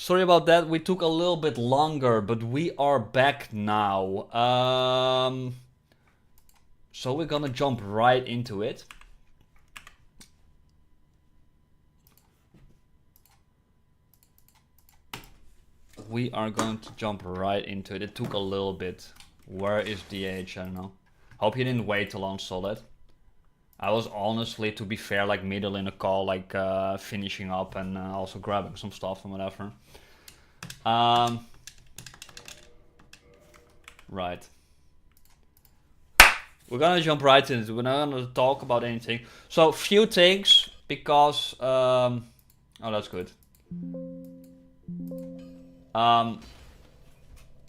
Sorry about that. We took a little bit longer, but we are back now. So we're gonna jump right into it. We are going to jump right into it. It took a little bit. Where is DH? I don't know. Hope you didn't wait too long, Solid. I was honestly, to be fair, like middle in a call, like finishing up and also grabbing some stuff and whatever. Right. We're gonna jump right into it. We're not gonna talk about anything. So, few things, because... oh, that's good.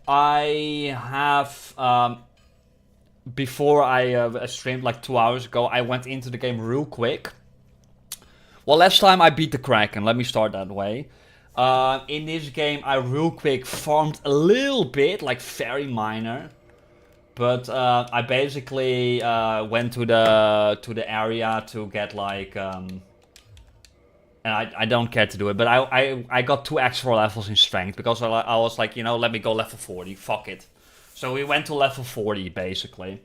I have... before I streamed like 2 hours ago, I went into the game real quick. Well, last time I beat the Kraken, let me start that way. In this game, I real quick farmed a little bit, like very minor. But I basically went to the area to get like... and I don't care to do it, but I got 2 extra levels in strength. Because I was like, you know, let me go level 40, fuck it. So we went to level 40, basically.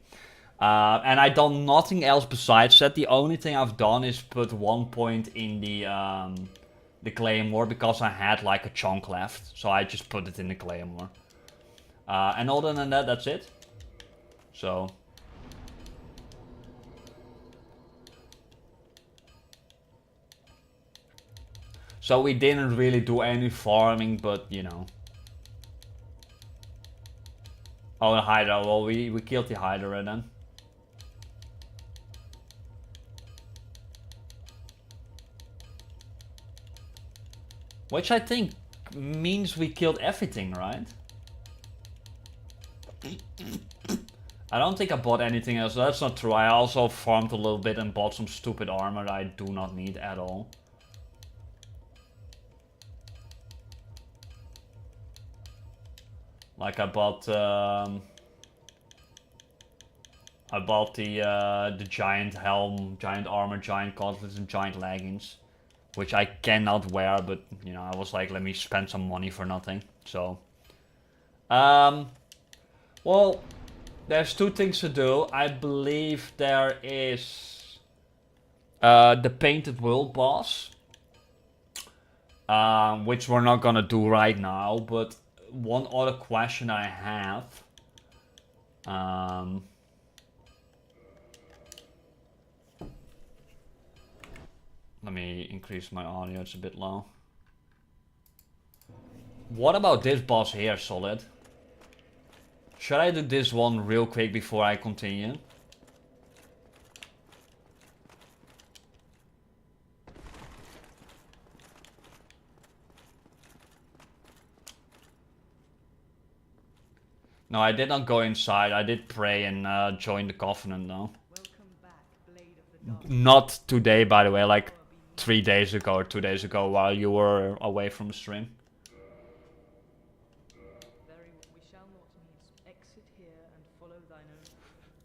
And I done nothing else besides that. The only thing I've done is put 1 point in the Claymore, because I had like a chunk left. So I just put it in the Claymore. And other than that, that's it. So... So we didn't really do any farming, but you know... Oh, the Hydra. Well, we killed the Hydra then. Which I think means we killed everything, right? I don't think I bought anything else. That's not true. I also farmed a little bit and bought some stupid armor that I do not need at all. Like I bought the giant helm, giant armor, giant gauntlets, and giant leggings, which I cannot wear. But you know, I was like, let me spend some money for nothing. So, well, there's 2 things to do. I believe there is the Painted World boss, which we're not gonna do right now, but. One other question I have. Let me increase my audio, it's a bit low. What about this boss here, Solid? Should I do this one real quick before I continue? No, I did not go inside. I did pray and join the Covenant though. Not today, by the way, like 3 days ago or 2 days ago while you were away from the stream.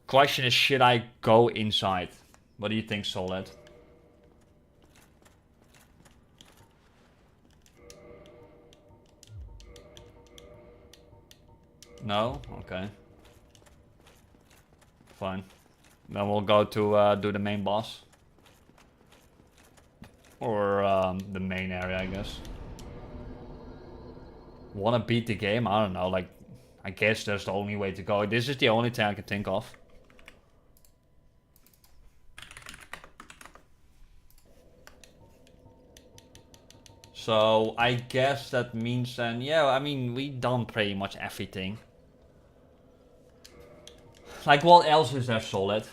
Question is, should I go inside? What do you think, Solid? No? Okay. Fine. Then we'll go to do the main boss. Or the main area, I guess. Wanna beat the game? I don't know, like... I guess that's the only way to go. This is the only thing I can think of. So, I guess that means then... Yeah, I mean, we done pretty much everything. Like, what else is there, Solid?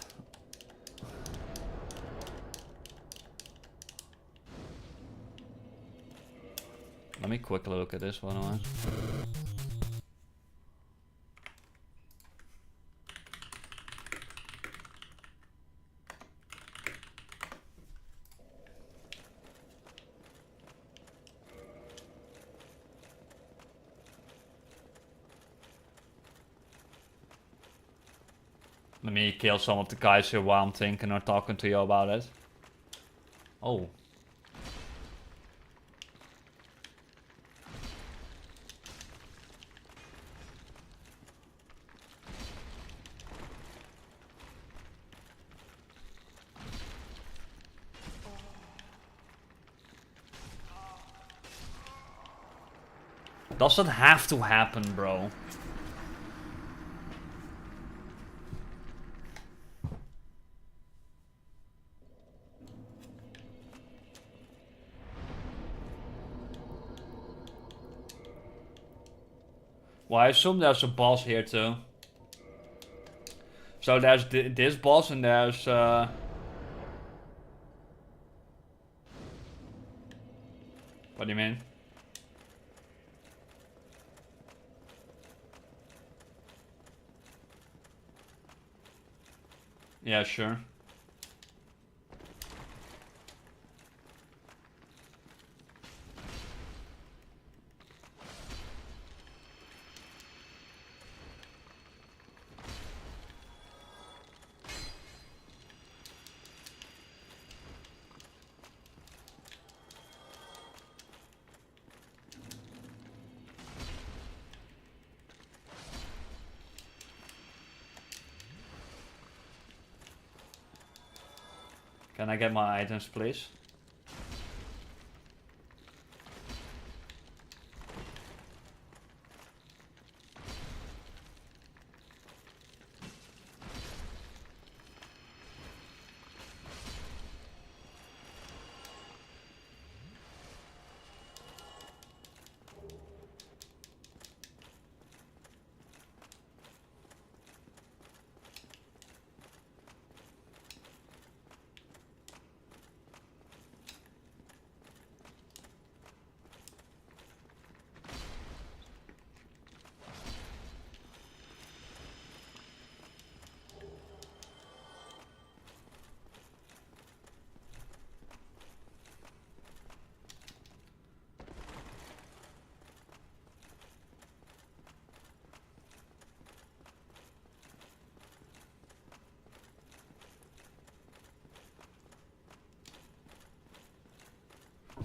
Let me quickly look at this one. Let me kill some of the guys here while I'm thinking or talking to you about it. Oh. Does that have to happen, bro? Well, I assume there's a boss here too. So there's this boss and there's... What do you mean? Yeah, sure. Can I get my items, please?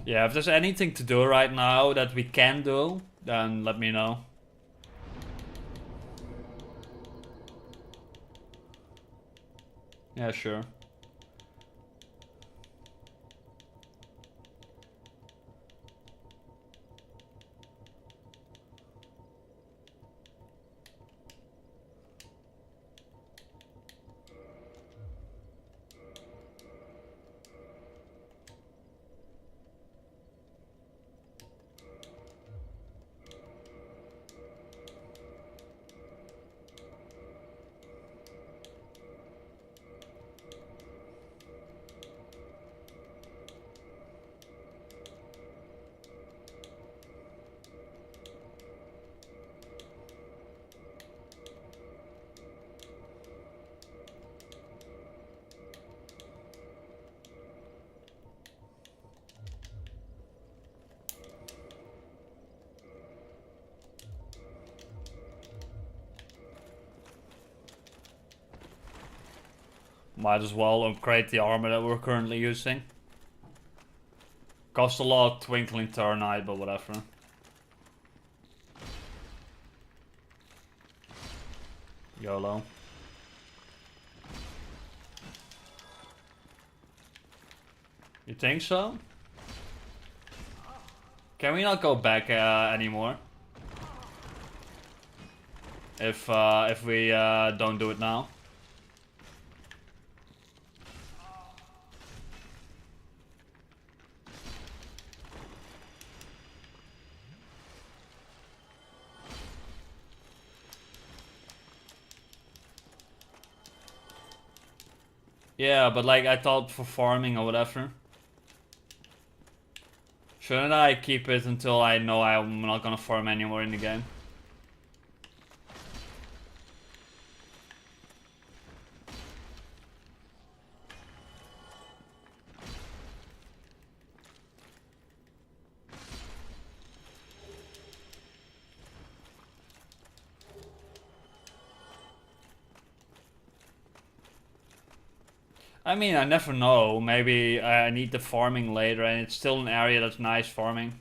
Yeah, if there's anything to do right now that we can do, then let me know. Yeah, sure. Might as well upgrade the armor that we're currently using. Cost a lot, twinkling ternite, but whatever. YOLO. You think so? Can we not go back anymore? If we don't do it now? Yeah, but like I thought for farming or whatever. Shouldn't I keep it until I know I'm not gonna farm anymore in the game? I mean, I never know. Maybe I need the farming later and it's still an area that's nice farming.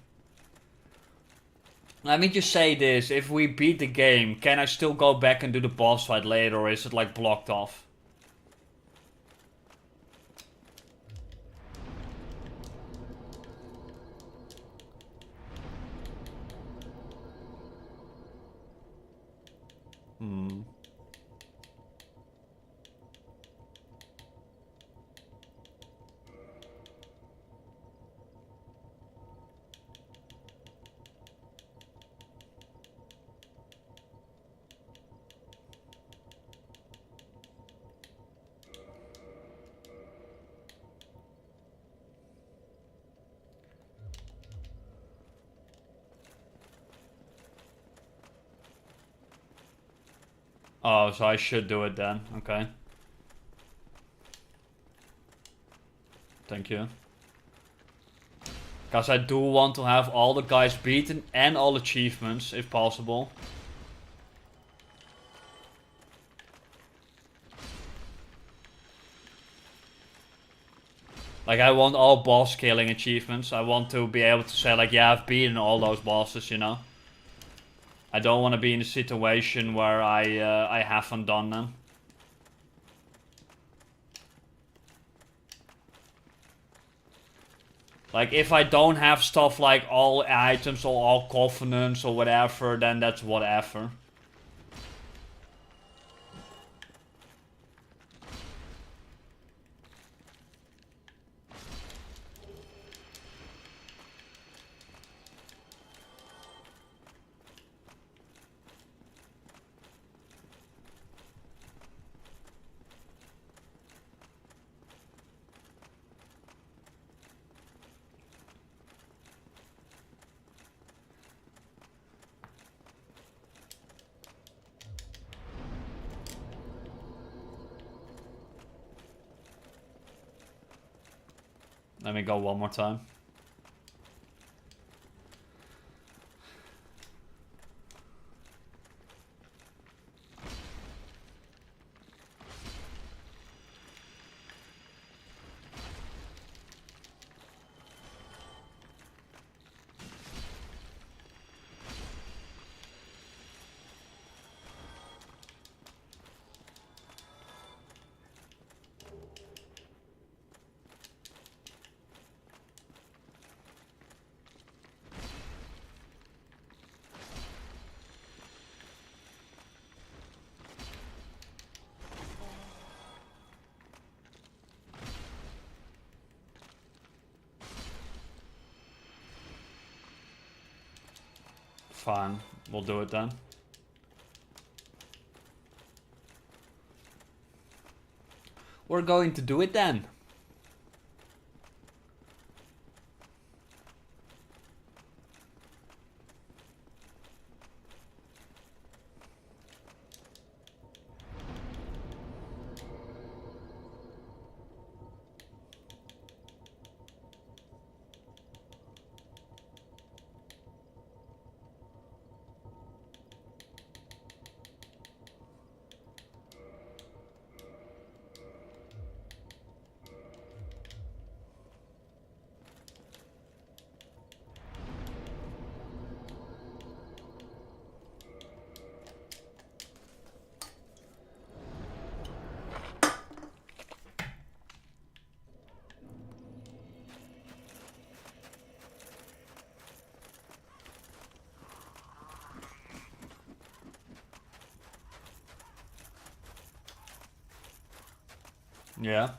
Let me just say this, if we beat the game, can I still go back and do the boss fight later, or is it like blocked off? Hmm. Oh, so I should do it then. Okay. Thank you. Because I do want to have all the guys beaten and all achievements, if possible. Like, I want all boss killing achievements. I want to be able to say, like, yeah, I've beaten all those bosses, you know? I don't want to be in a situation where I haven't done them. Like, if I don't have stuff like all items or all covenants or whatever, then that's whatever. Let me go one more time. Fine, we'll do it then. We're going to do it then. Yeah.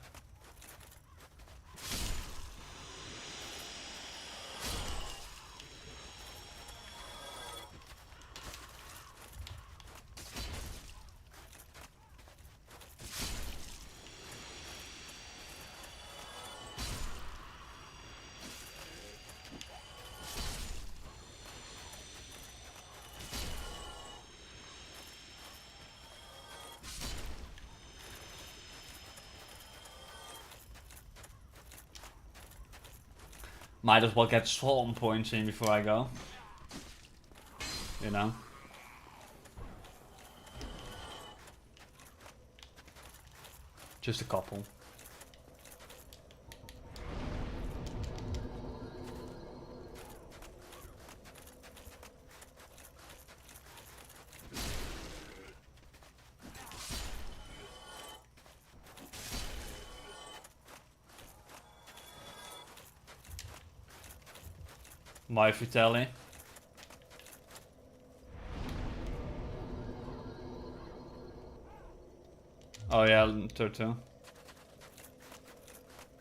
Might as well get spawn points in before I go. You know? Just a couple. My Vitelli. Oh yeah, turn 2.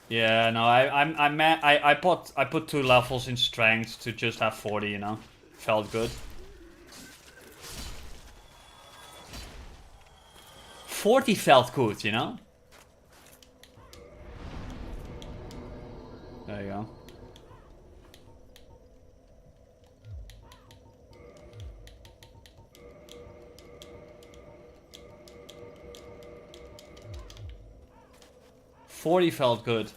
Yeah, no, I put 2 levels in strength to just have 40, you know. Felt good. 40 felt good, you know? There you go. $40 felt good.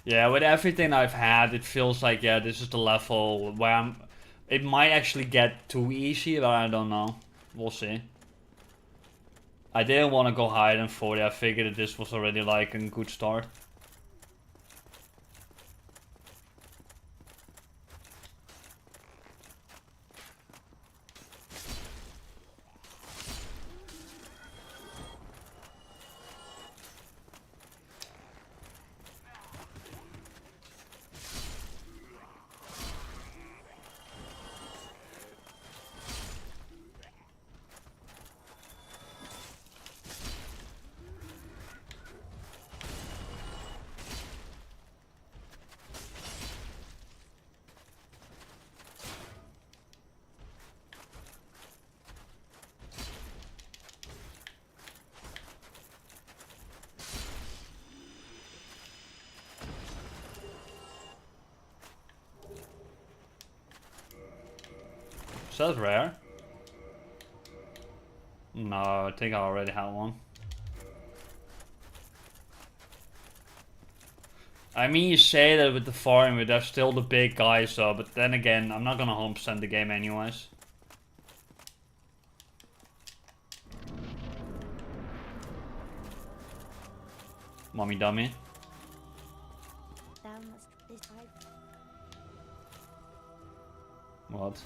Yeah, with everything I've had, it feels like, yeah, this is the level where it might actually get too easy, but I don't know. We'll see. I didn't want to go higher than 40. I figured that this was already like a good start. Is that rare? No, I think I already had one. I mean, you say that with the farm, but they're still the big guys, though. But then again, I'm not gonna 100% the game anyways. Mommy dummy. What?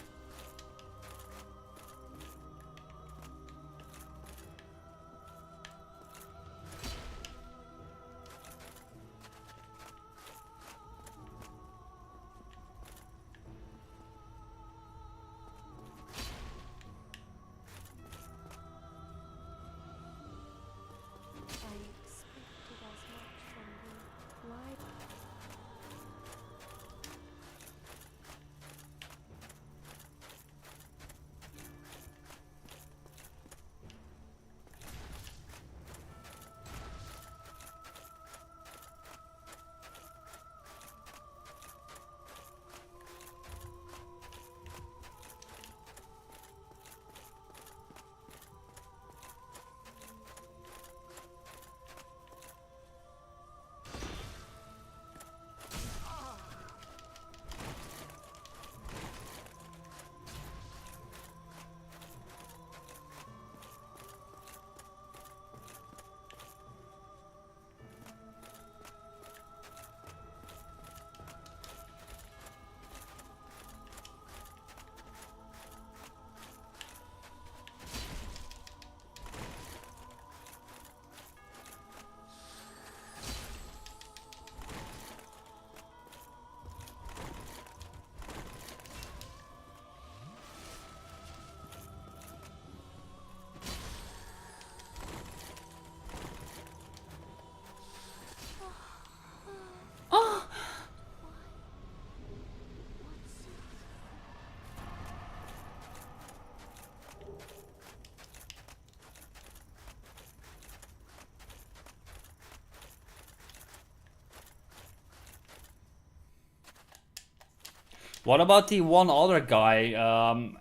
What about the one other guy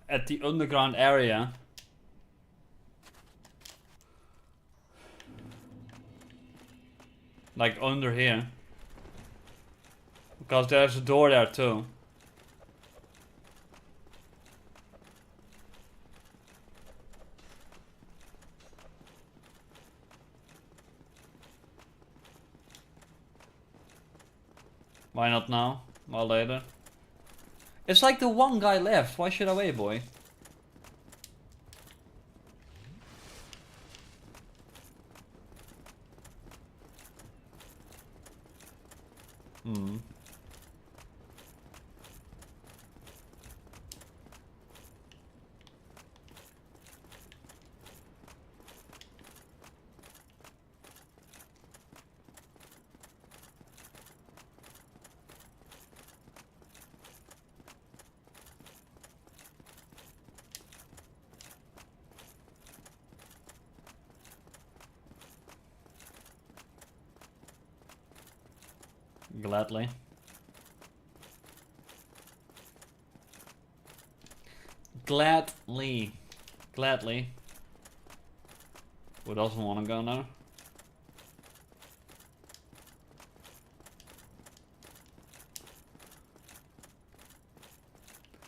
at the underground area? Like under here. Because there's a door there too. Why not now? Well, later. It's like the one guy left. Why should I wait, boy? Hmm. Gladly. Gladly. Gladly. Who doesn't want to go now?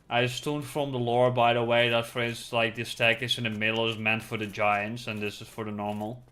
I assumed from the lore, by the way, that for instance, like this stack is in the middle is meant for the giants, and this is for the normal.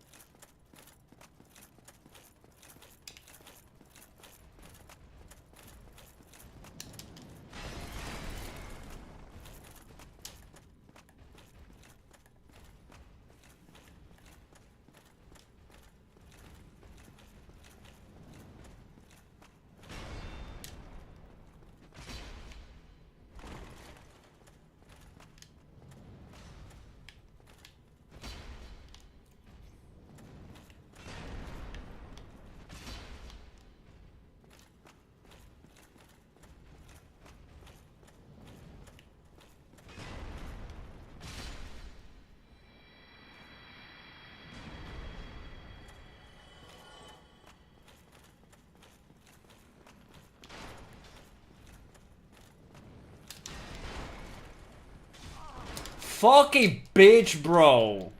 Fucking bitch, bro.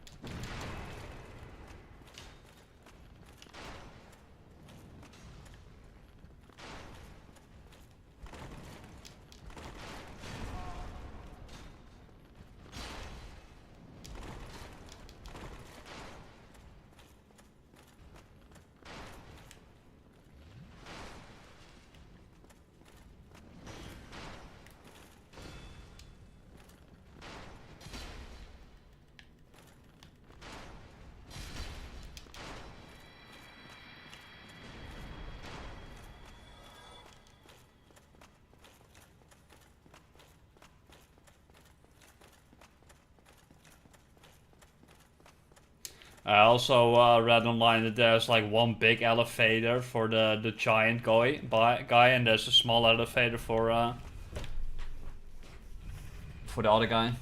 I also read online that there's like one big elevator for the giant guy, and there's a small elevator for the other guy.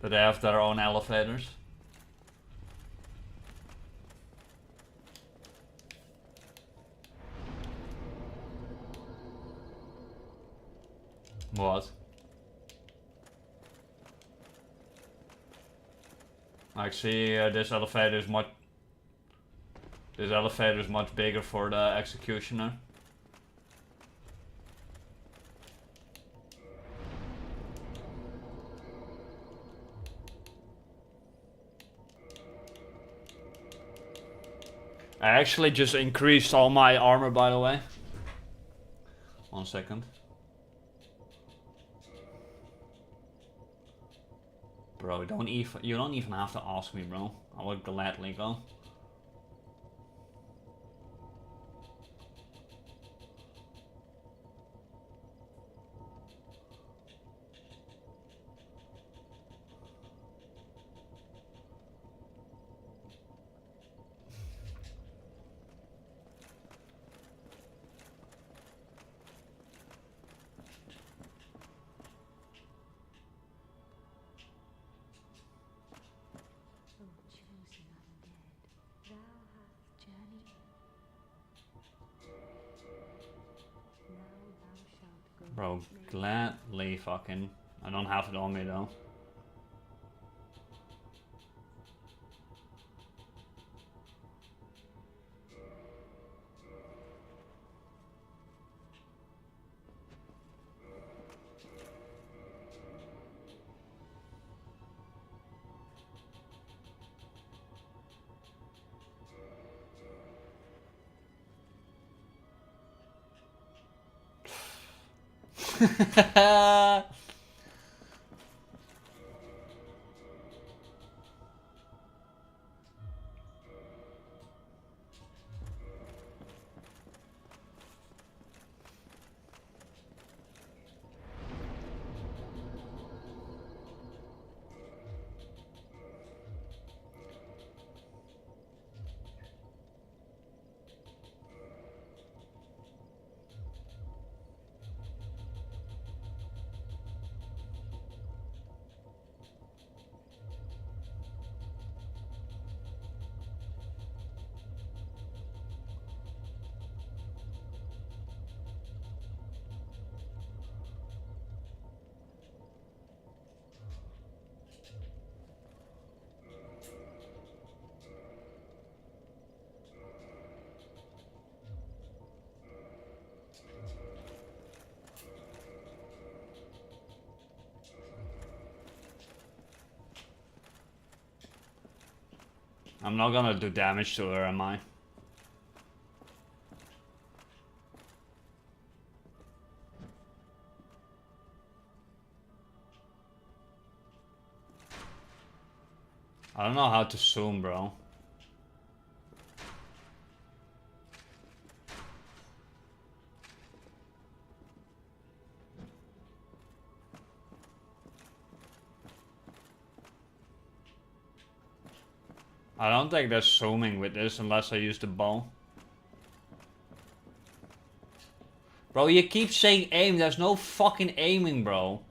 That they have their own elevators. What? Like, see, this elevator is much. This elevator is much bigger for the executioner. I actually just increased all my armor, by the way. 1 second. Bro, you don't even have to ask me, bro. I would gladly go. Bro, gladly fucking. I don't have it on me though. I'm not gonna do damage to her, am I? I don't know how to zoom, bro. I don't think there's zooming with this unless I use the bow. Bro, you keep saying aim. There's no fucking aiming, bro.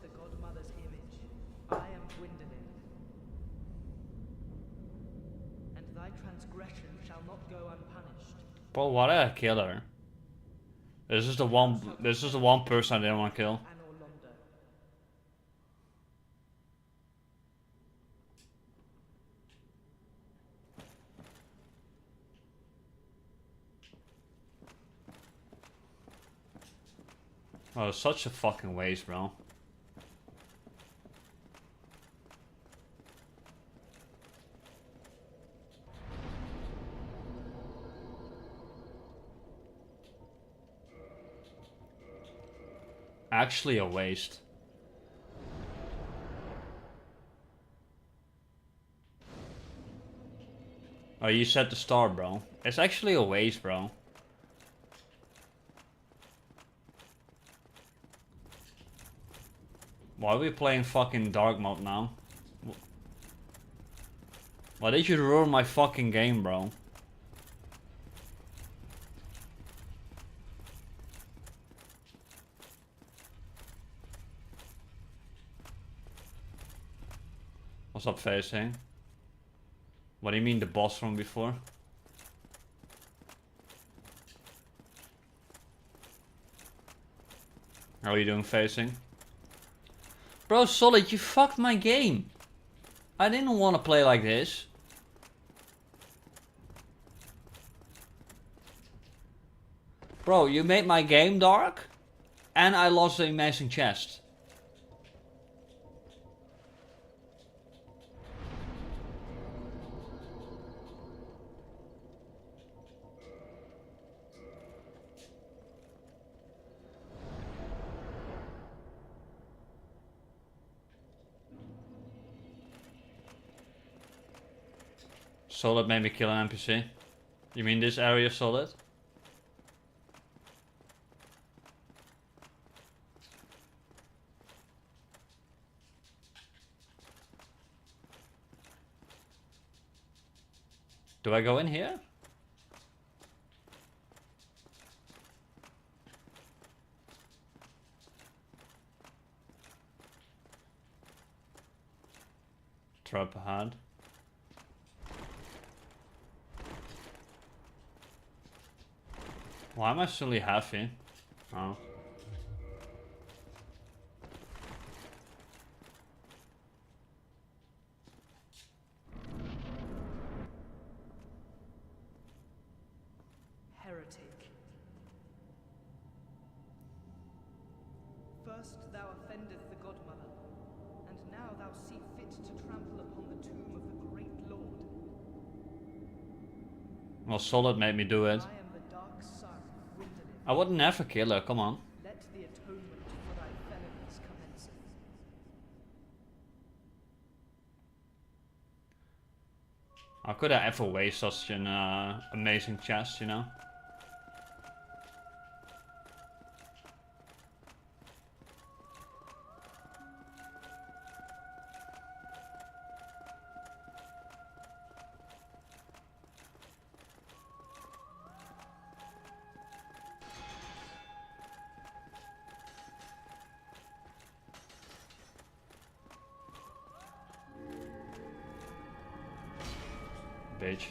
The godmother's image, I am Gwendolyn, and thy transgression shall not go unpunished. Bro, why did I kill her? This is the one person I didn't want to kill. Oh, it's such a fucking waste, bro. Actually a waste. Oh, you set the star, bro. It's actually a waste, bro. Why are we playing fucking dark mode now? Why did you ruin my fucking game, bro? What's up, facing? What do you mean the boss from before? How are you doing, facing? Bro, Solid, you fucked my game. I didn't want to play like this. Bro, you made my game dark, and I lost the amazing chest. Solid made me kill an NPC. You mean this area, Solid? Do I go in here? Trap ahead. Why am I suddenly happy? Oh. Heretic. First thou offendest the godmother, and now thou see fit to trample upon the tomb of the great lord. Well, Solid made me do it. I am the dark sun, Gwendolyn. I would never kill her, come on. Let the atonement for thy felonies commence. How could I ever waste such an amazing chest, you know? Bitch.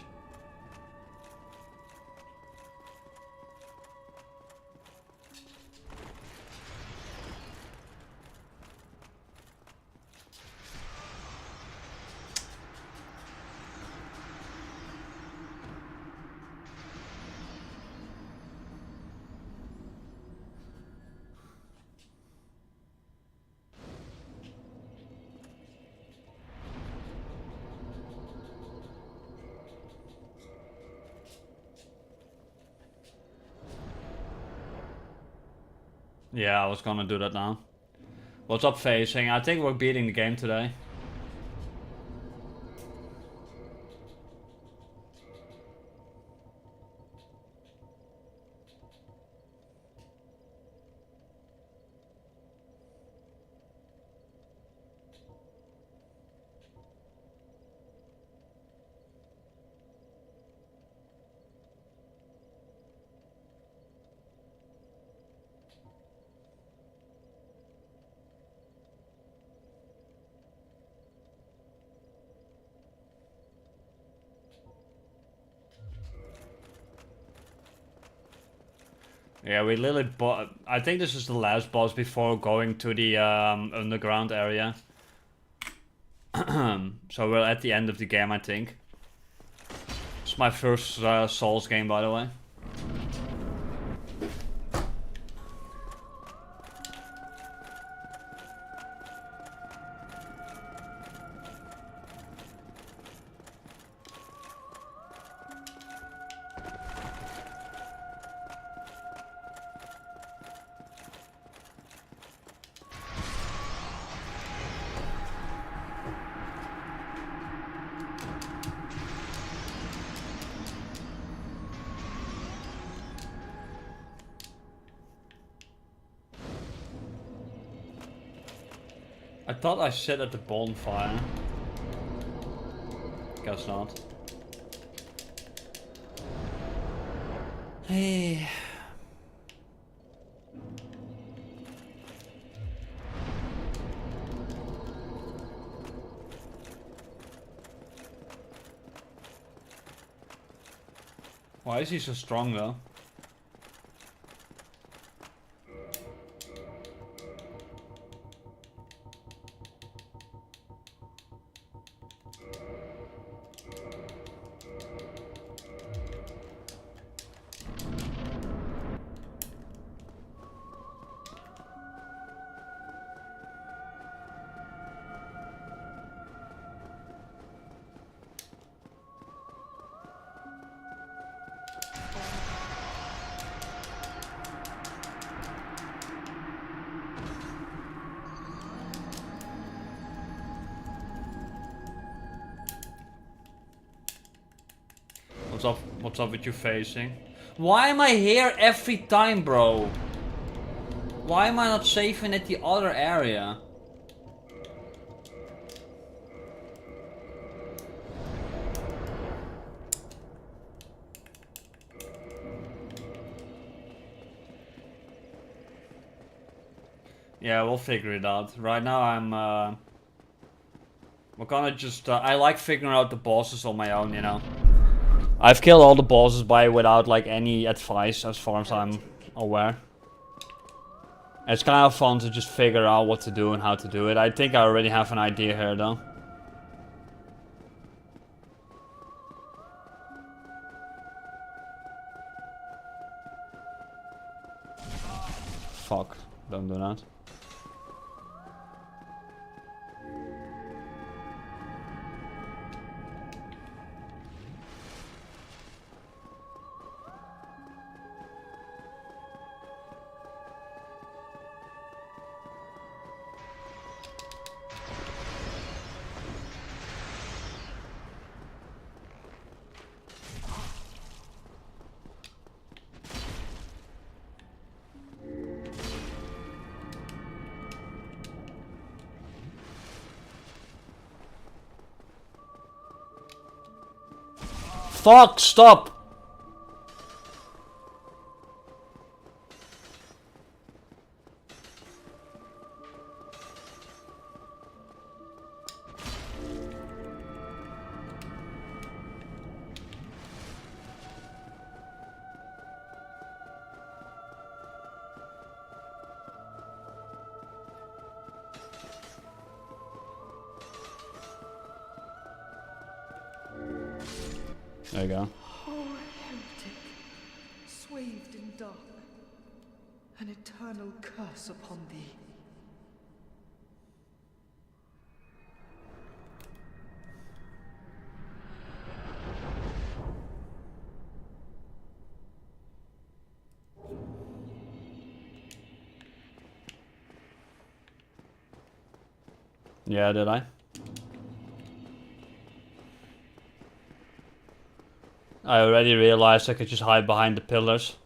Yeah, I was gonna do that now. What's up, Facing? I think we're beating the game today. Yeah, we literally bought. I think this is the last boss before going to the underground area. So we're at the end of the game, I think. It's my first Souls game, by the way. I thought I sit at the bonfire. Guess not. Hey. Why is he so strong though? What's up with you Facing? Why am I here every time, bro? Why am I not saving at the other area? Yeah, we'll figure it out. Right now I'm we're gonna just I like figuring out the bosses on my own, you know. I've killed all the bosses without like any advice as far as I'm aware. It's kind of fun to just figure out what to do and how to do it. I think I already have an idea here though. Fuck, don't do that. Fuck, stop! There you go. Oh, heretic, swathed in dark, an eternal curse upon thee. Yeah, did I? I already realized I could just hide behind the pillars.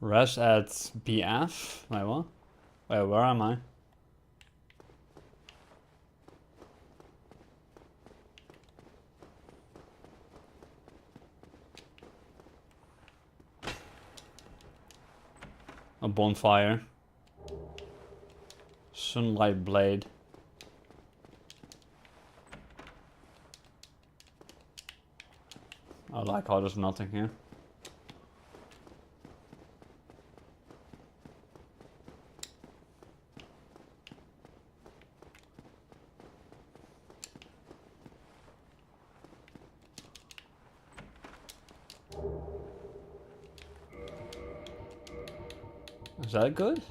Rest at BF? Wait, what? Wait, where am I? A bonfire. Sunlight blade. I like how there's nothing here. Is that good?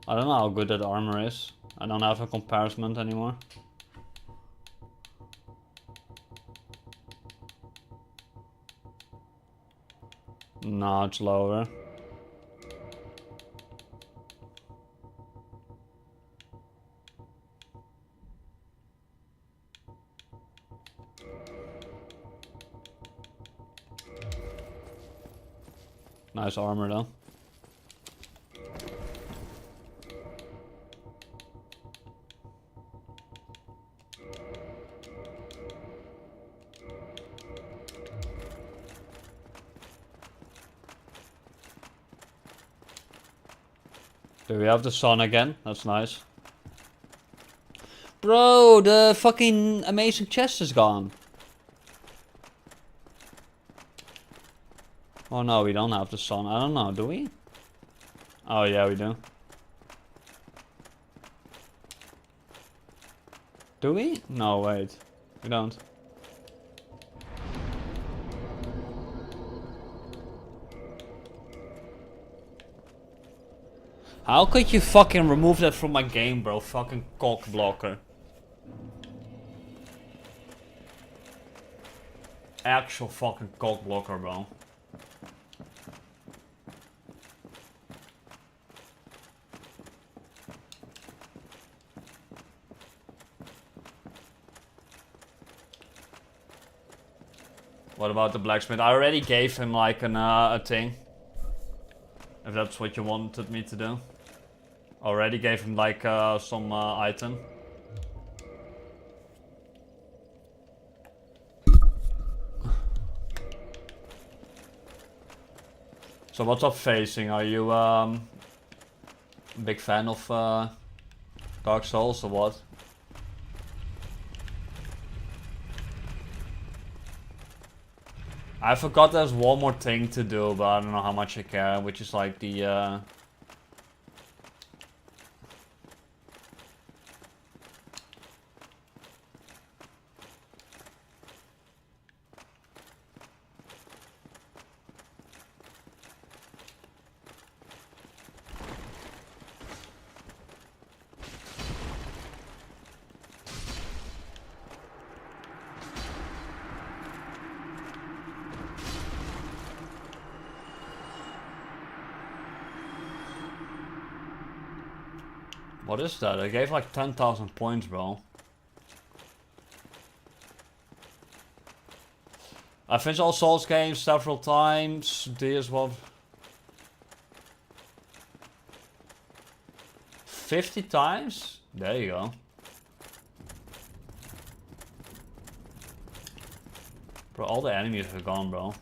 I don't know how good that armor is. I don't have a comparison anymore. No, it's lower. Nice armor though. Do we have the sun again? That's nice. Bro, the fucking amazing chest is gone. Oh no, we don't have the sun. I don't know, do we? Oh yeah, we do. Do we? No, wait. We don't. How could you fucking remove that from my game, bro? Fucking cock blocker. Actual fucking cock blocker, bro. What about the blacksmith? I already gave him like a thing. If that's what you wanted me to do. Already gave him like some item. So what's up facing? Are you a big fan of Dark Souls or what? I forgot there's one more thing to do, but I don't know how much I care, which is like the what is that? I gave like 10,000 points, bro. I finished all Souls games several times. This one 50 times? There you go. Bro, all the enemies are gone, bro.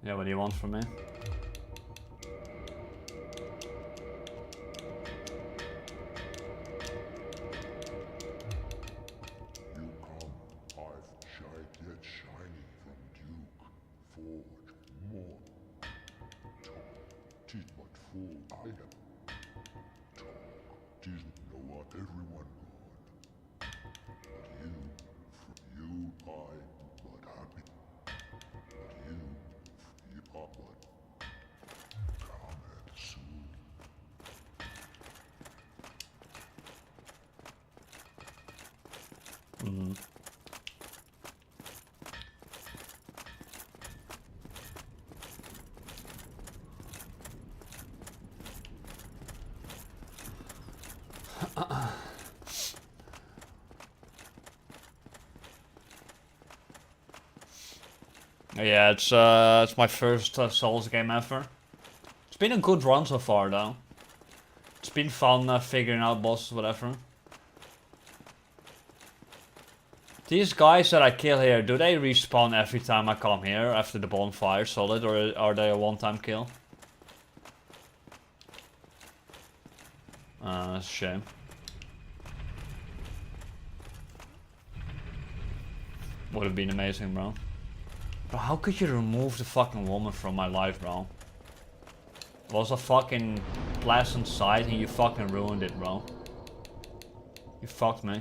Yeah, what do you want from me? not everyone good. You are but happy. You are but come and soon. Yeah, it's my first Souls game ever. It's been a good run so far though. It's been fun figuring out bosses, whatever. These guys that I kill here, do they respawn every time I come here after the bonfire solid, or are they a one-time kill? That's a shame. Would have been amazing, bro. Bro, how could you remove the fucking woman from my life, bro? It was a fucking pleasant sight and you fucking ruined it, bro. You fucked me.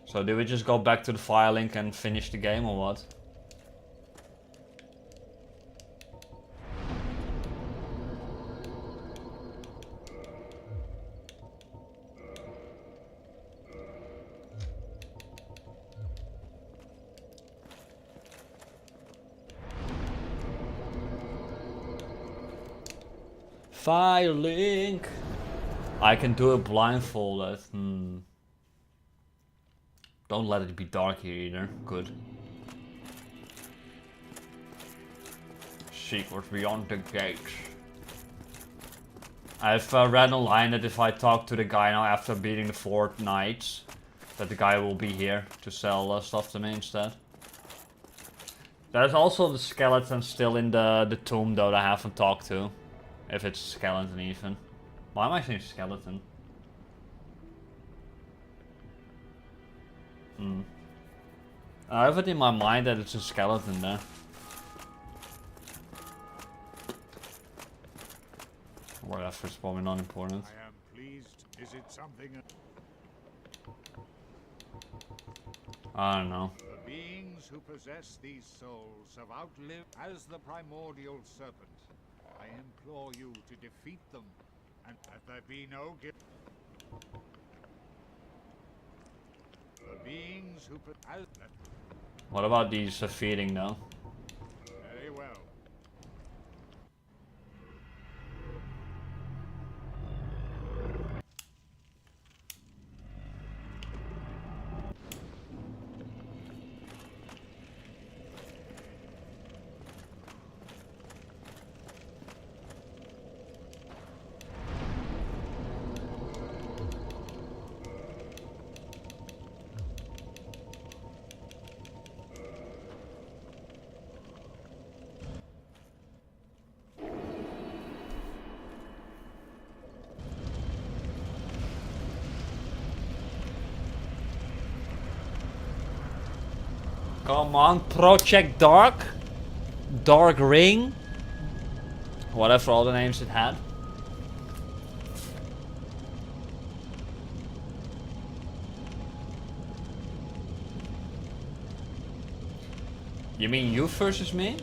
So do we just go back to the fire link and finish the game or what? Fire link. I can do it blindfolded. Don't let it be dark here either. Good. Secrets beyond the gates. I've read online that if I talk to the guy now after beating the 4 knights, that the guy will be here to sell stuff to me instead. There's also the skeleton still in the tomb though that I haven't talked to. If it's a skeleton even. Why am I saying skeleton? I have it in my mind that it's a skeleton there. Whatever, it's probably not important. I am pleased. Is it something? I don't know. The beings who possess these souls have outlived as the primordial serpent. I implore you to defeat them, and let there be no guilt. The beings who possess. What about these feeding though? Very well. Come on, Project Dark? Dark Ring? Whatever all the names it had. You mean you versus me?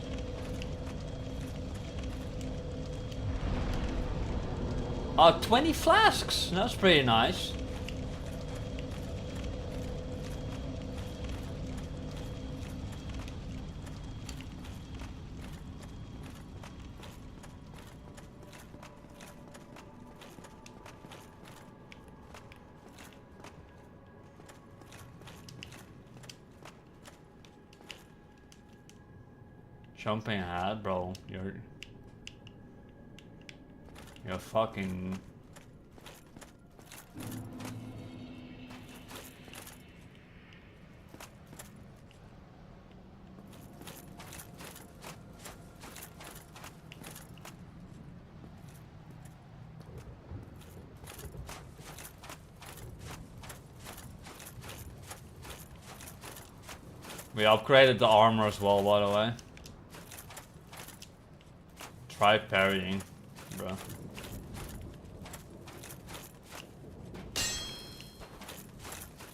Oh, 20 flasks! That's pretty nice. Jumping ahead, bro. You're fucking. We upgraded the armor as well, by the way. It's Try parrying, bro.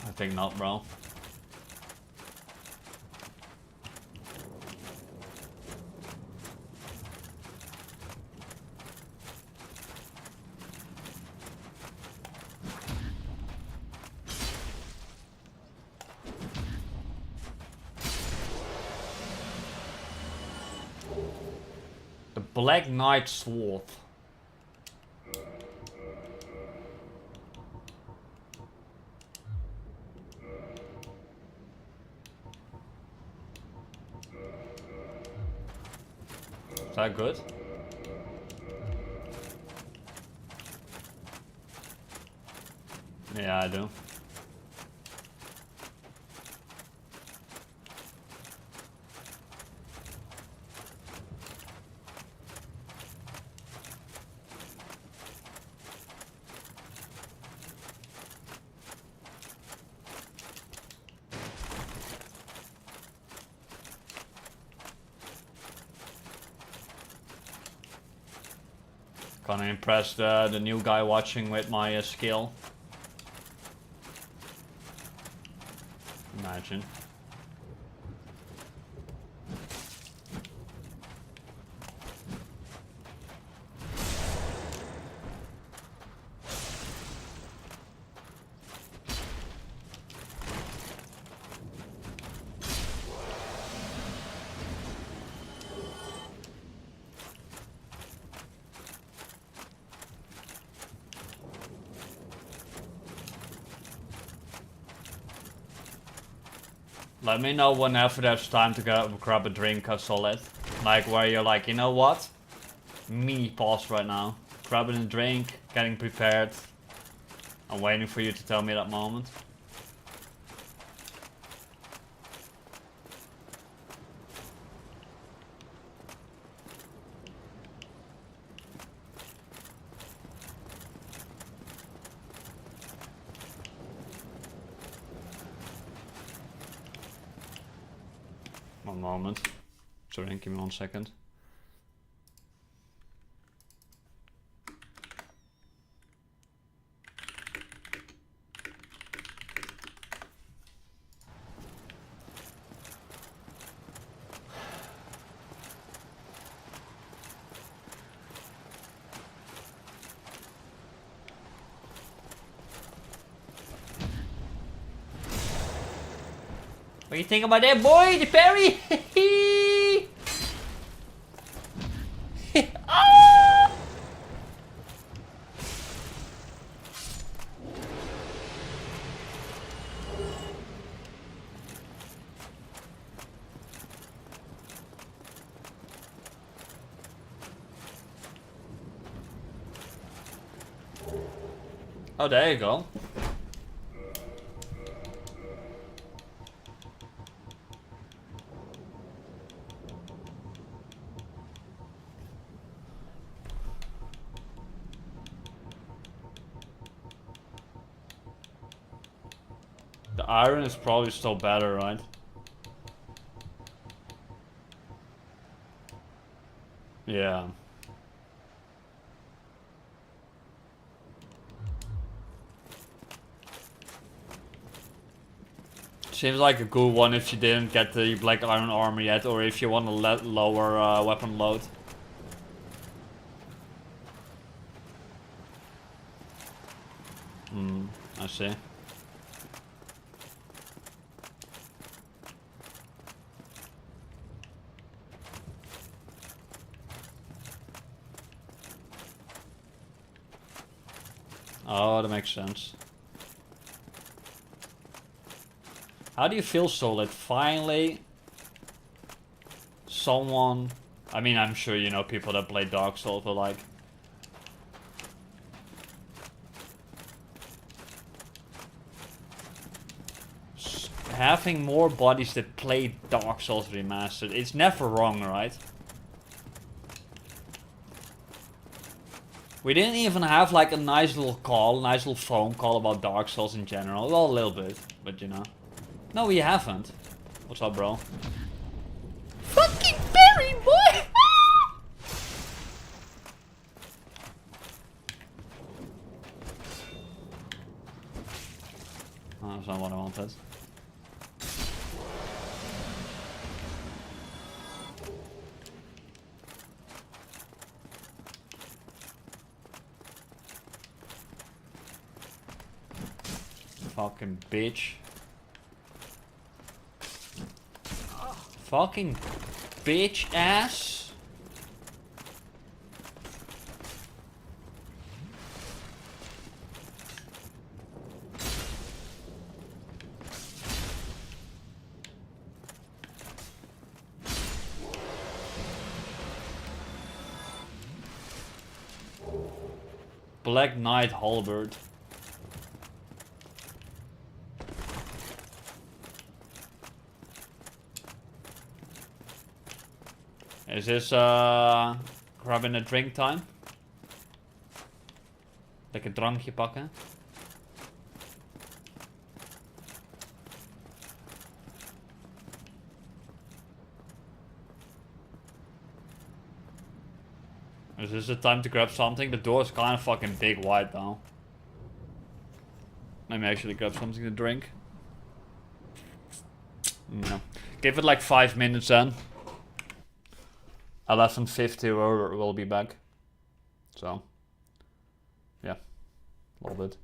I think not, bro. The Black Knight Sword. Is that good? Yeah, I do. Gonna impress the new guy watching with my skill. Imagine. Let me know whenever there's time to grab a drink or solid. Like where you're like, you know what? Mini pause right now. Grabbing a drink, getting prepared. I'm waiting for you to tell me that moment. One moment. Sorry, give me 1 second. What do you think about that, boy? The parry? Ah! Oh, there you go. The iron is probably still better, right? Yeah. Seems like a good one if you didn't get the black iron armor yet, or if you want a lower weapon load. I see. Oh, that makes sense. How do you feel, Solid? Finally, someone... I mean, I'm sure you know people that play Dark Souls, but like... having more bodies that play Dark Souls Remastered, it's never wrong, right? We didn't even have like a nice little call, nice little phone call about Dark Souls in general. Well, a little bit, but you know. No, we haven't. What's up, bro? Fucking Barry, boy! gauntlet. Fucking bitch. Fucking bitch ass. Black Knight Halberd. Is this grabbing a drink time? Lekker drankje pakken. Is this the time to grab something? The door is kind of fucking big wide now. Let me actually grab something to drink. No. Give it like 5 minutes then. 11:50 we'll be back. So, yeah, a little bit.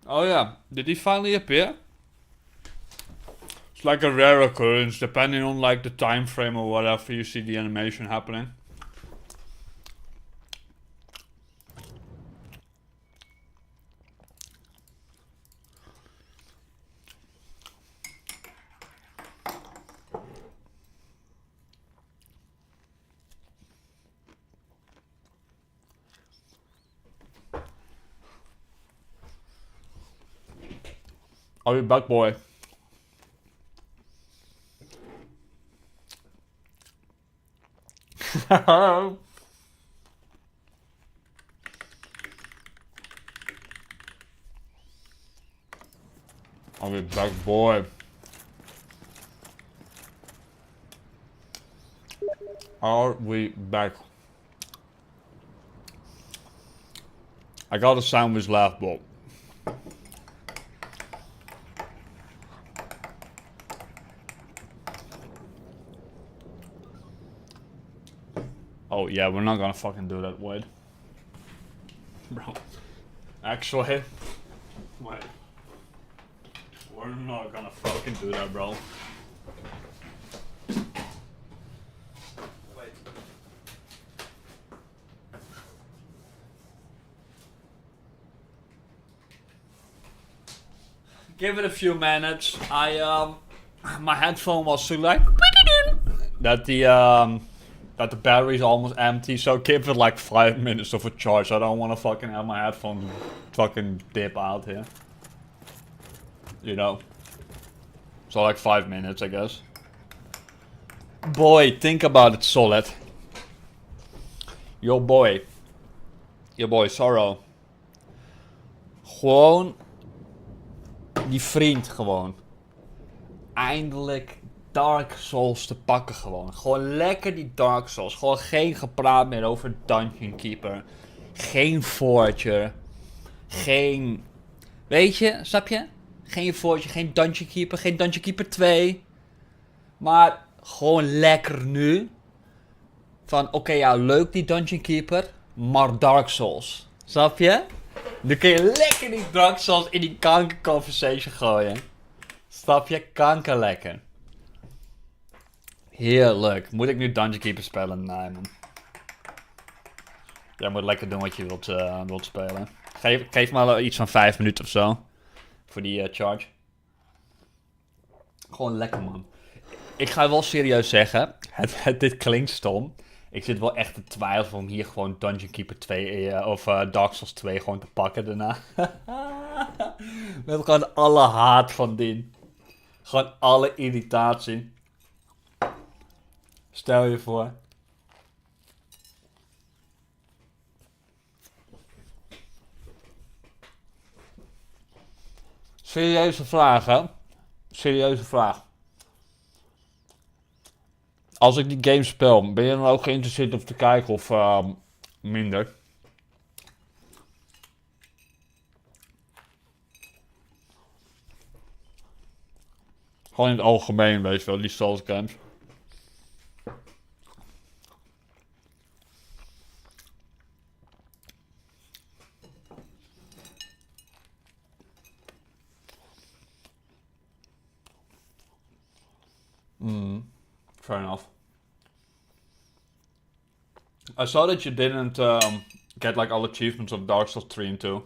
Oh yeah, did he finally appear? It's like a rare occurrence, depending on like the time frame or whatever you see the animation happening. Are you back, boy? I'll be back, boy. Are we back? I got a sandwich left, but oh yeah, we're not gonna fucking do that, Wade. Bro. Actually, wait. We're not gonna fucking do that, bro. Wait. Give it a few minutes. My headphone was so like that the battery's almost empty, so give it like 5 minutes of a charge. I don't want to fucking have my headphone fucking dip out here. You know. So like 5 minutes, I guess. Boy, think about it, Solid. Yo boy, Sorrow. Gewoon die vriend gewoon. Eindelijk Dark Souls te pakken gewoon. Gewoon lekker die Dark Souls. Gewoon geen gepraat meer over Dungeon Keeper. Geen Forger. Geen... Weet je, snap je? Geen Forger, geen Dungeon Keeper, geen Dungeon Keeper 2. Maar gewoon lekker nu. Van oké, ja, leuk die Dungeon Keeper. Maar Dark Souls. Snap je? Dan kun je lekker die Dark Souls in die kanker conversation gooien. Snap je? Kanker lekker. Heerlijk. Moet ik nu Dungeon Keeper spelen? Nee, man. Jij moet lekker doen wat je wilt spelen. Geef maar iets van 5 minuten of zo. Voor die charge. Gewoon lekker, man. Ik ga wel serieus zeggen. Dit klinkt stom. Ik zit wel echt te twijfelen om hier gewoon Dungeon Keeper 2 of Dark Souls 2 gewoon te pakken daarna. Met gewoon alle haat van dien. Gewoon alle irritatie. Stel je voor. Serieuze vraag, hè? Serieuze vraag. Als ik die game speel, ben je dan ook geïnteresseerd om te kijken of minder? Gewoon in het algemeen, weet je wel, die Souls games. Fair enough. I saw that you didn't get like all achievements of Dark Souls 3 and 2.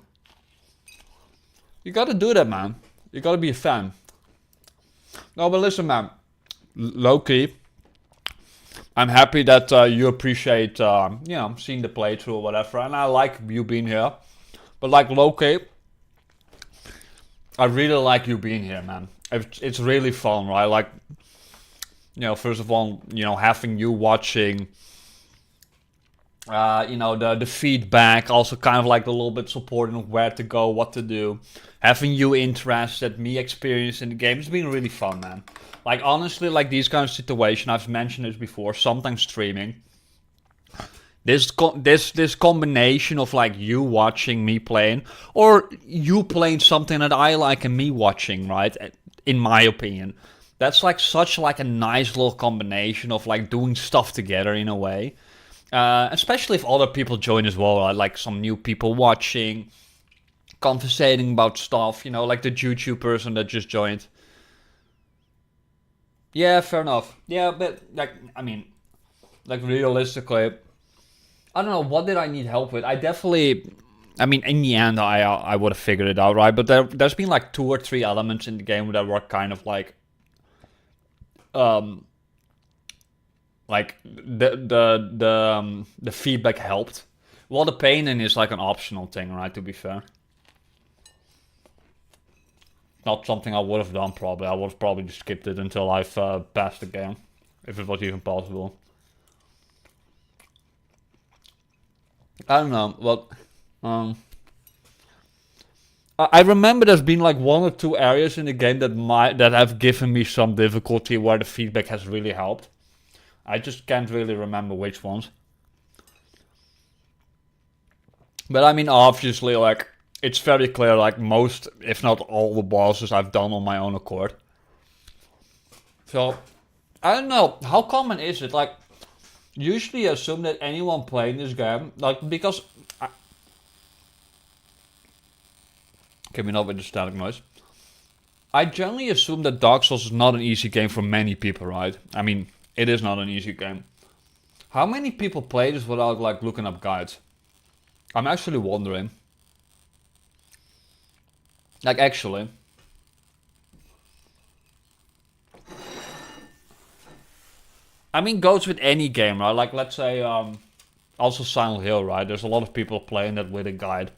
You gotta do that, man. You gotta be a fan. No, but listen, man. Low-key, I'm happy that you appreciate, seeing the playthrough or whatever. And I like you being here. But like, low-key, I really like you being here, man. It's really fun, right? Like, first of all, having you watching, the feedback, also kind of like a little bit supporting of where to go, what to do. Having you interested, me experiencing the game, it's been really fun, man. Like, honestly, like these kind of situations, I've mentioned this before, sometimes streaming. This combination of like you watching me playing, or you playing something that I like and me watching, right? In my opinion. That's like such like a nice little combination of like doing stuff together in a way. Especially if other people join as well, right? Like some new people watching. conversating about stuff, you know, like the YouTube person that just joined. Yeah, fair enough. Yeah, but like, I mean, like realistically, I don't know, what did I need help with? I definitely, I mean, in the end, I would have figured it out, right? But there's been like 2 or 3 elements in the game that were kind of like the feedback helped. Well, the painting is like an optional thing, right? To be fair, not something I would have done. Probably, I would have probably just skipped it until I've passed the game, if it was even possible. I don't know, but I remember there's been like 1 or 2 areas in the game that have given me some difficulty where the feedback has really helped. I just can't really remember which ones. But I mean, obviously, like, it's very clear, like, most, if not all the bosses I've done on my own accord. So, I don't know, how common is it? Like, usually I assume that anyone playing this game, like, because... Keeping up with the static noise. I generally assume that Dark Souls is not an easy game for many people, right? I mean, it is not an easy game. How many people play this without, like, looking up guides? I'm actually wondering. Like, actually. I mean, goes with any game, right? Like, let's say, also Silent Hill, right? There's a lot of people playing that with a guide.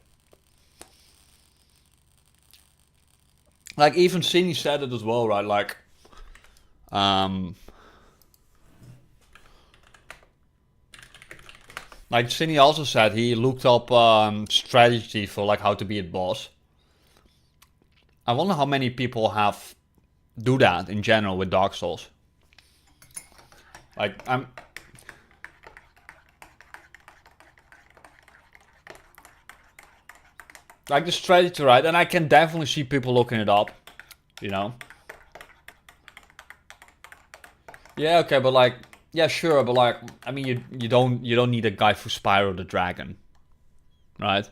Like, even Cindy said it as well, right? Like, like Cindy also said he looked up strategy for like how to be a boss. I wonder how many people do that in general with Dark Souls. Like, like the strategy, right? And I can definitely see people looking it up, you know? Yeah, okay, but like, yeah, sure, but like, I mean, you don't need a guy for Spyro the Dragon, right?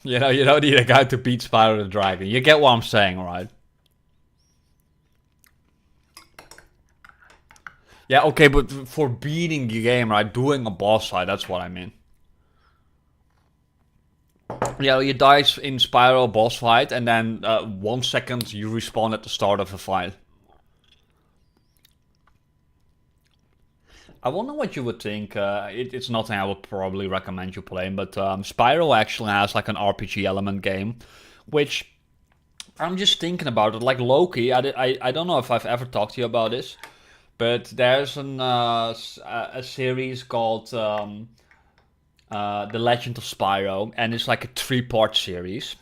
You know, you don't need a guy to beat Spyro the Dragon. You get what I'm saying, right? Yeah, okay, but for beating the game, right? Doing a boss fight, that's what I mean. Yeah, you die in Spyro boss fight, and then 1 second you respawn at the start of a fight. I wonder what you would think. It's nothing I would probably recommend you playing, but Spyro actually has like an RPG element game, which I'm just thinking about it. Like Loki, I don't know if I've ever talked to you about this, but there's a series called The Legend of Spyro, and it's like a 3-part series,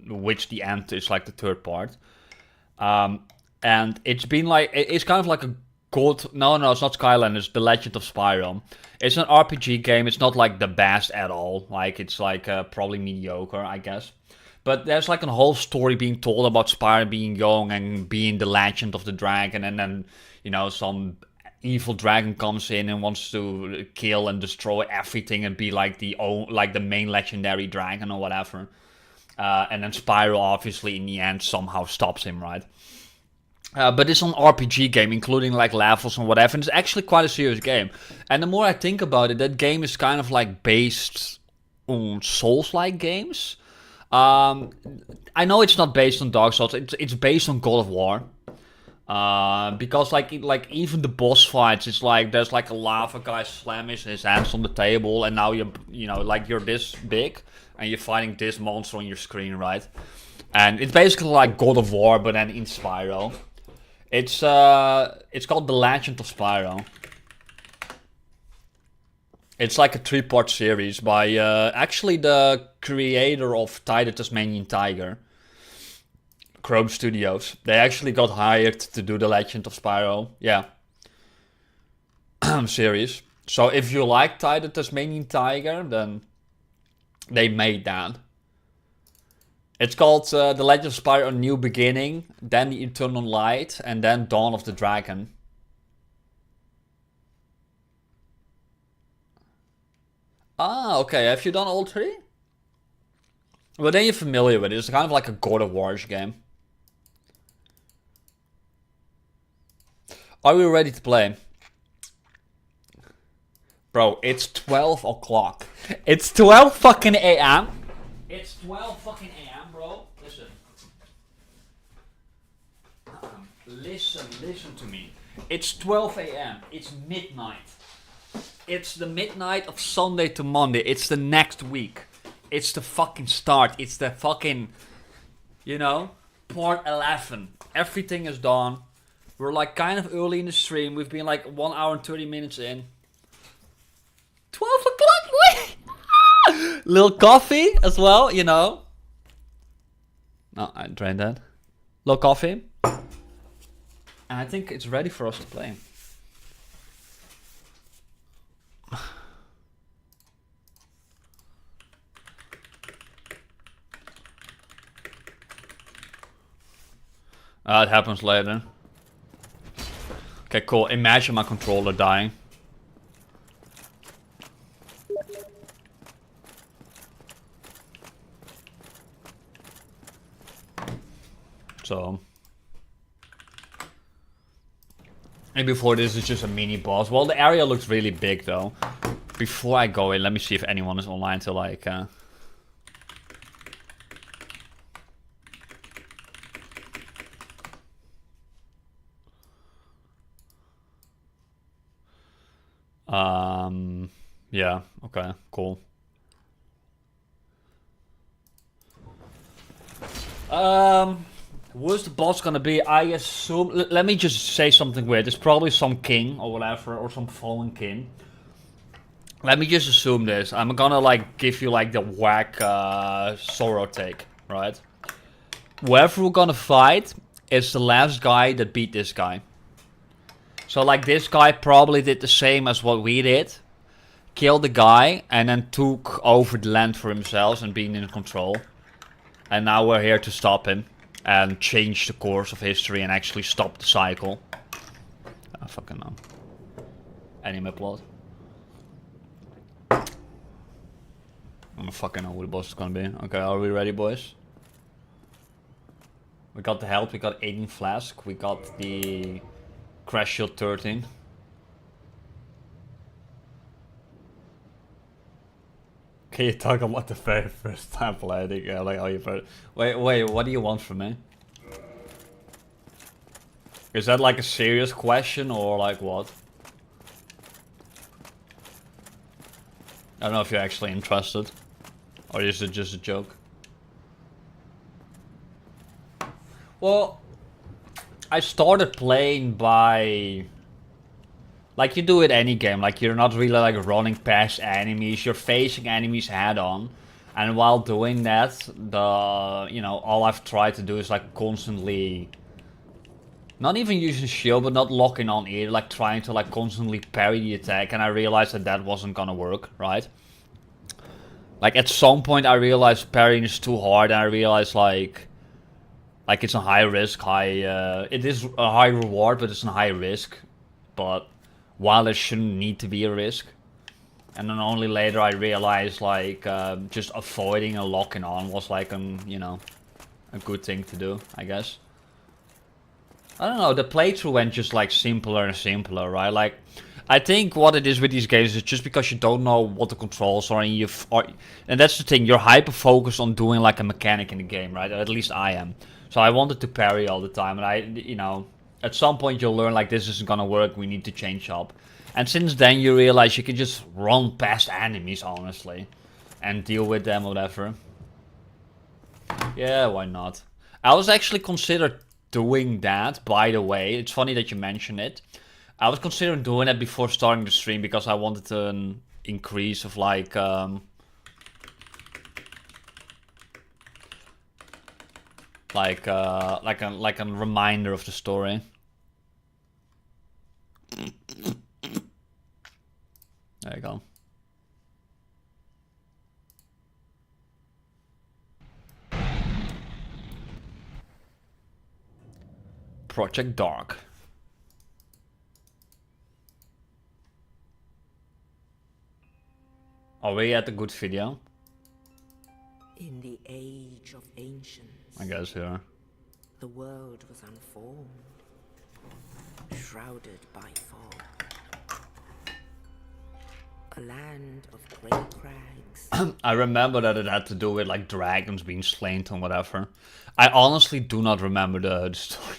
which the end is like the 3rd part. And it's been like, it's kind of like a no, it's not Skyland, it's The Legend of Spyro. It's an RPG game, it's not like the best at all. Like, it's like probably mediocre, I guess. But there's like a whole story being told about Spyro being young and being the legend of the dragon, and then, you know, some evil dragon comes in and wants to kill and destroy everything and be like the main legendary dragon or whatever. And then Spyro obviously in the end somehow stops him, right? But it's an RPG game, including like levels and whatever, and it's actually quite a serious game. And the more I think about it, that game is kind of like based on Souls-like games. I know it's not based on Dark Souls, it's based on God of War. Because like even the boss fights, it's like there's like a lava guy slamming his hands on the table, and now you're this big and you're fighting this monster on your screen, right? And it's basically like God of War, but then in Spyro. It's called The Legend of Spyro. It's like a 3-part series by actually the creator of Ty the Tasmanian Tiger, Chrome Studios. They actually got hired to do The Legend of Spyro, yeah, series. So if you like Ty the Tasmanian Tiger, then they made that. It's called The Legend of Spyro: New Beginning, then The Eternal Light, and then Dawn of the Dragon. Ah, okay. Have you done all three? Well, then you're familiar with it. It's kind of like a God of War game. Are we ready to play? Bro, it's 12 o'clock. It's 12 fucking a.m. It's 12 fucking a.m., bro. Listen. Listen to me. It's 12 a.m. It's midnight. It's the midnight of Sunday to Monday. It's the next week. It's the fucking start. It's the fucking, you know, part 11. Everything is done. We're like kind of early in the stream. We've been like 1 hour and 30 minutes in. 12 o'clock, boy! Little coffee as well, you know. No, I drank that. Little coffee. And I think it's ready for us to play. It happens later. Okay, cool. Imagine my controller dying. So. And before this is just a mini boss. Well, the area looks really big though. Before I go in, let me see if anyone is online to like... yeah, okay, cool. Where's the boss gonna be? I assume... let me just say something weird. There's probably some king or whatever, or some fallen king. Let me just assume this. I'm gonna like give you like the whack sorrow take, right? Whoever we're gonna fight is the last guy that beat this guy. So like this guy probably did the same as what we did. Killed the guy and then took over the land for himself and being in control. And now we're here to stop him and change the course of history and actually stop the cycle. I fucking know. Anime plot. I don't fucking know who the boss is gonna be. Okay, are we ready, boys? We got the health, we got 18 flask, we got the crash shield 13. Can you talk about the very first time playing? Yeah, like how you played. Wait, what do you want from me? Is that like a serious question or like what? I don't know if you're actually interested. Or is it just a joke? Well, I started playing by... like you do it any game, like you're not really like running past enemies, you're facing enemies head on. And while doing that, you know, all I've tried to do is like constantly... not even using shield, but not locking on either, like trying to like constantly parry the attack, and I realized that that wasn't gonna work, right? Like at some point I realized parrying is too hard, and I realized like it's a high risk, it is a high reward, but it's a high risk. But while there shouldn't need to be a risk. And then only later I realized like just avoiding a locking on was like you know, a good thing to do, I guess. I don't know, the playthrough went just like simpler and simpler, right? Like, I think what it is with these games is just because you don't know what the controls are and that's the thing, you're hyper focused on doing like a mechanic in the game, right? At least I am. So I wanted to parry all the time, and you know, at some point you'll learn like this isn't gonna work, we need to change up. And since then you realize you can just run past enemies, honestly, and deal with them or whatever. Yeah, why not? I was actually considered doing that, by the way. It's funny that you mention it. I was considering doing that before starting the stream because I wanted an increase of like a reminder of the story. There you go. Project Dark. Are we at a good video? In the age of ancients, I guess here. the world was unformed, shrouded by fog. A land of grey crags. I remember that it had to do with like dragons being slain and whatever. I honestly do not remember the story.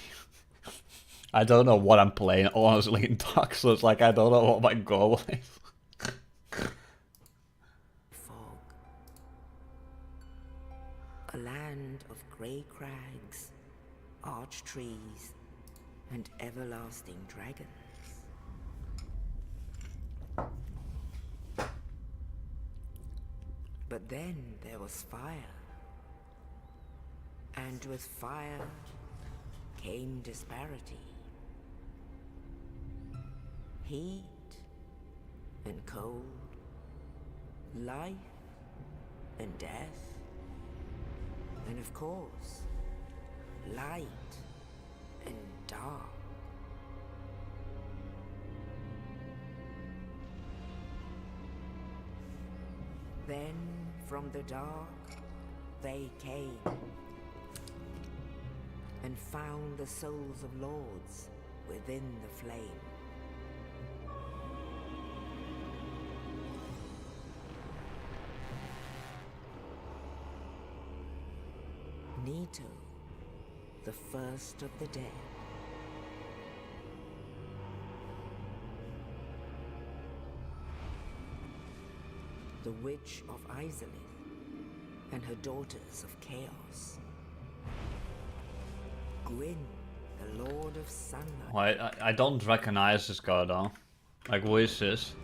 I don't know what I'm playing honestly in Dark Souls. Like I don't know what my goal is. Fog. A land of grey crags, arch trees, and everlasting dragons. But then there was fire. And with fire came disparity. Heat and cold, life and death, and of course, light and dark. Then from the dark they came and found the souls of lords within the flame. Nito, the first of the dead. The Witch of Izalith and her daughters of Chaos. Gwyn, the Lord of Sunlight. Well, I don't recognize this guy though. Like, who is this?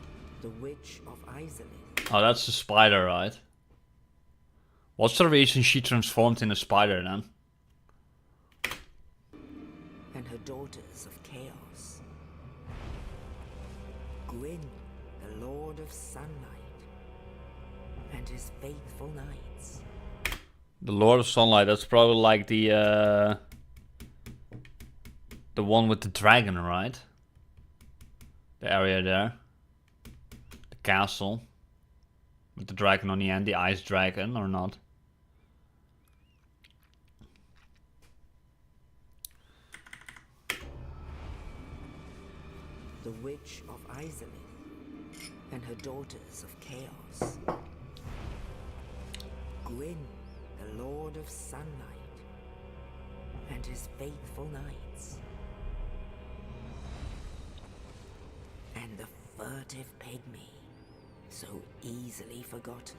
The Witch of Izalith. Oh, that's the spider, right? What's the reason she transformed in a spider then? And her daughters of Chaos. Gwyn, the Lord of Sunlight, and his faithful knights. The Lord of Sunlight, that's probably like the one with the dragon, right? The area there. The castle. With the dragon on the end, the ice dragon, or not? The Witch of Izalith and her daughters of Chaos. Gwyn, the Lord of Sunlight, and his faithful knights. And the furtive pygmy, so easily forgotten.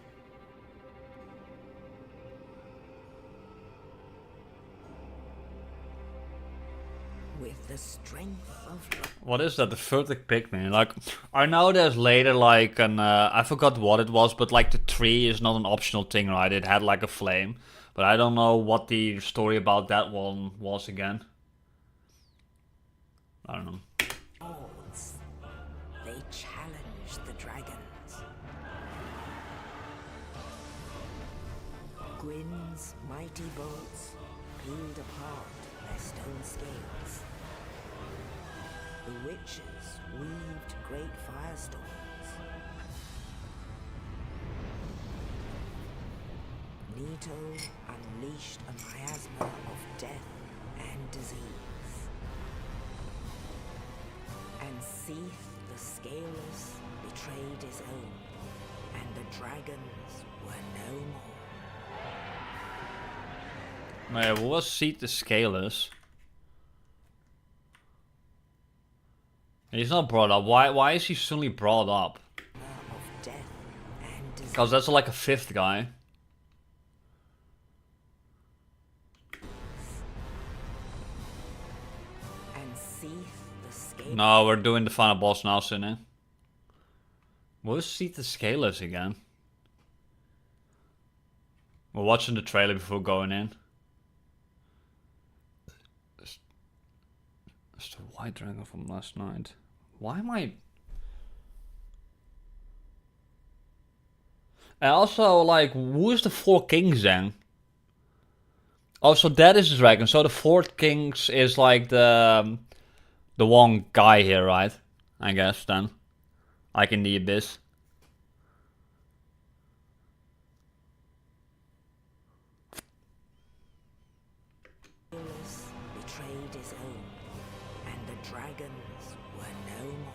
With the strength of... What is that? The furtive pigman? Like, I know there's later like an I forgot what it was, but like the tree is not an optional thing, right? It had like a flame, but I don't know what the story about that one was again. I don't know. Lords, they challenged the dragons. Gwyn's mighty bolts peeled apart their stone scales. The witches weaved great firestorms. Nito unleashed a miasma of death and disease. And Seath the Scaleless betrayed his own, and the dragons were no more. Man, what was Seed the Scaleless? He's not brought up. Why is he suddenly brought up? Of death and disease. Because that's like a fifth guy. And Seath the Scaleless. No, we're doing the final boss now, Cine. What is Seed the Scaleless again? We're watching the trailer before going in. It's the white dragon from last night. Why am I... And also, like, who is the four kings then? Oh, so that is the dragon. So the four kings is like the one guy here, right? I guess then. Like in the abyss. his own, and the dragons were no more.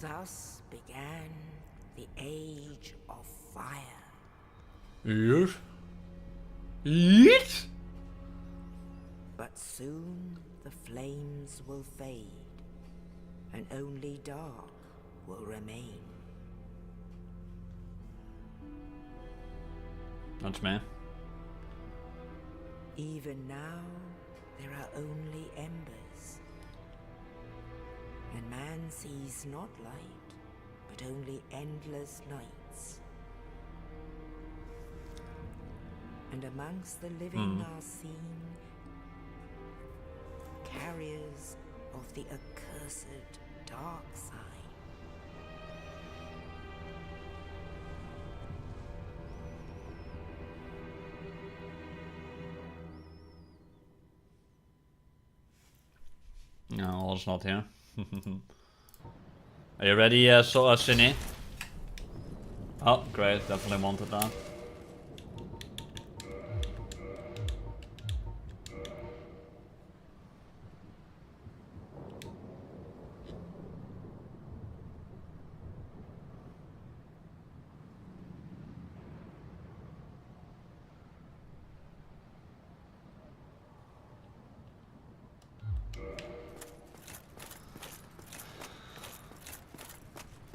Thus began the Age of Fire. Yes. Yes. But soon the flames will fade, and only dark will remain. That's me. Even now, there are only embers, and man sees not light, but only endless nights. And amongst the living are seen carriers of the accursed dark side. No, it's not here. Are you ready, Cine? Oh, great, definitely wanted that.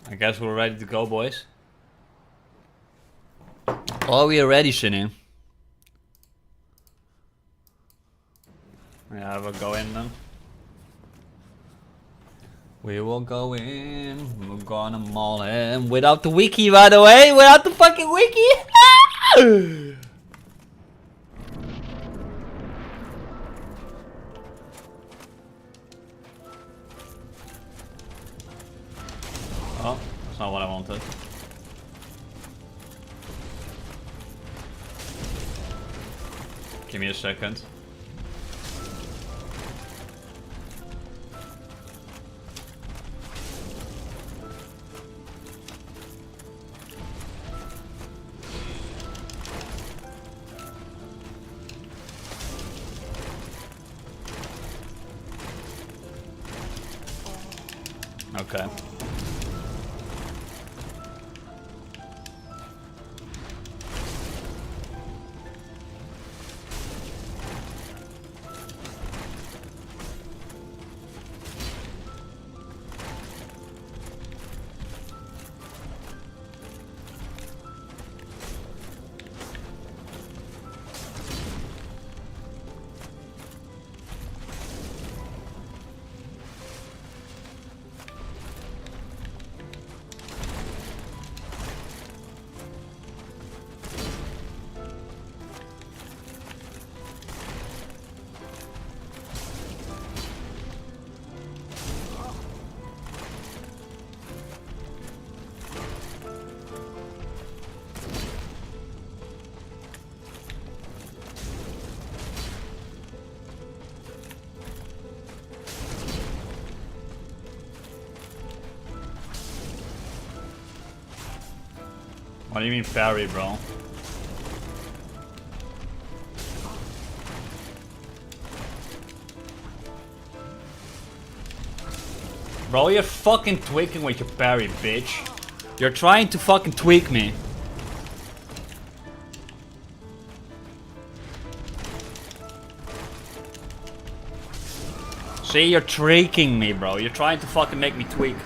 I guess we're ready to go, boys. Oh, we are ready, Cine. Yeah, we'll go in then. We will go in. We're gonna maul him without the wiki, by the way. Without the fucking wiki. Oh, that's not what I wanted. Give me a second. Okay. What do you mean parry, bro? Bro, you're fucking tweaking with your parry, bitch. You're trying to fucking tweak me. See, you're tricking me, bro. You're trying to fucking make me tweak.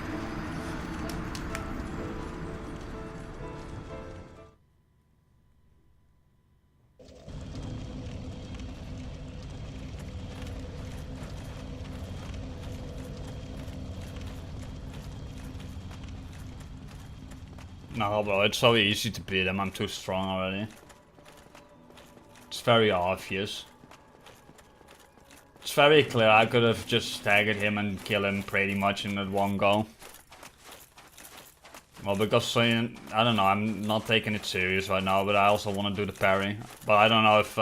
No, bro, it's so easy to beat him. I'm too strong already. It's very obvious. It's very clear. I could have just staggered him and killed him pretty much in that one go. Well, because, I don't know, I'm not taking it serious right now, but I also want to do the parry. But I don't know if...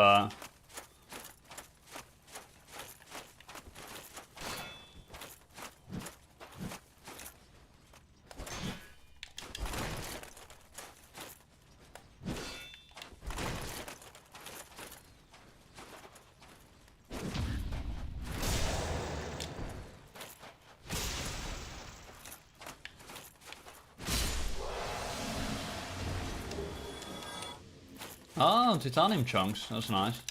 Oh, titanium chunks. That's nice.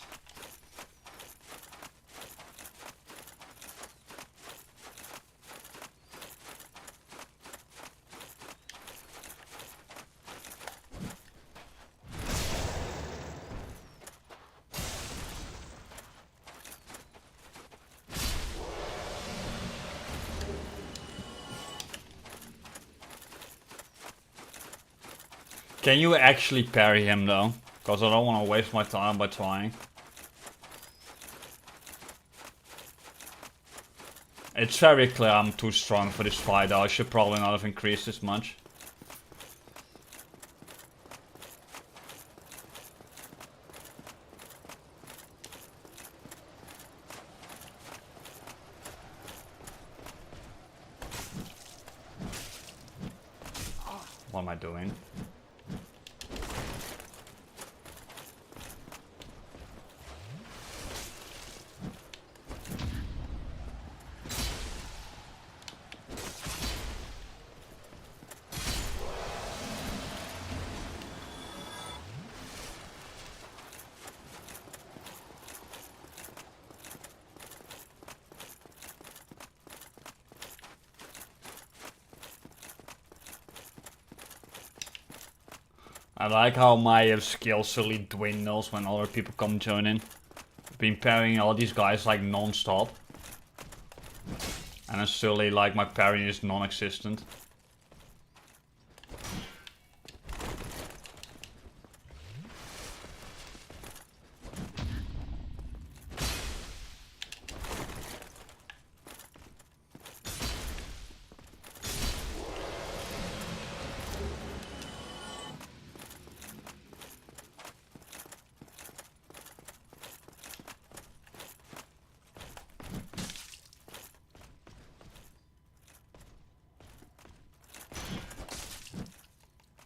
Can you actually parry him though? Because I don't want to waste my time by trying. It's very clear I'm too strong for this fight though. I should probably not have increased this much. What am I doing? I like how my skill slowly dwindles when other people come joining. I've been parrying all these guys like non-stop. And then slowly like my parrying is non-existent.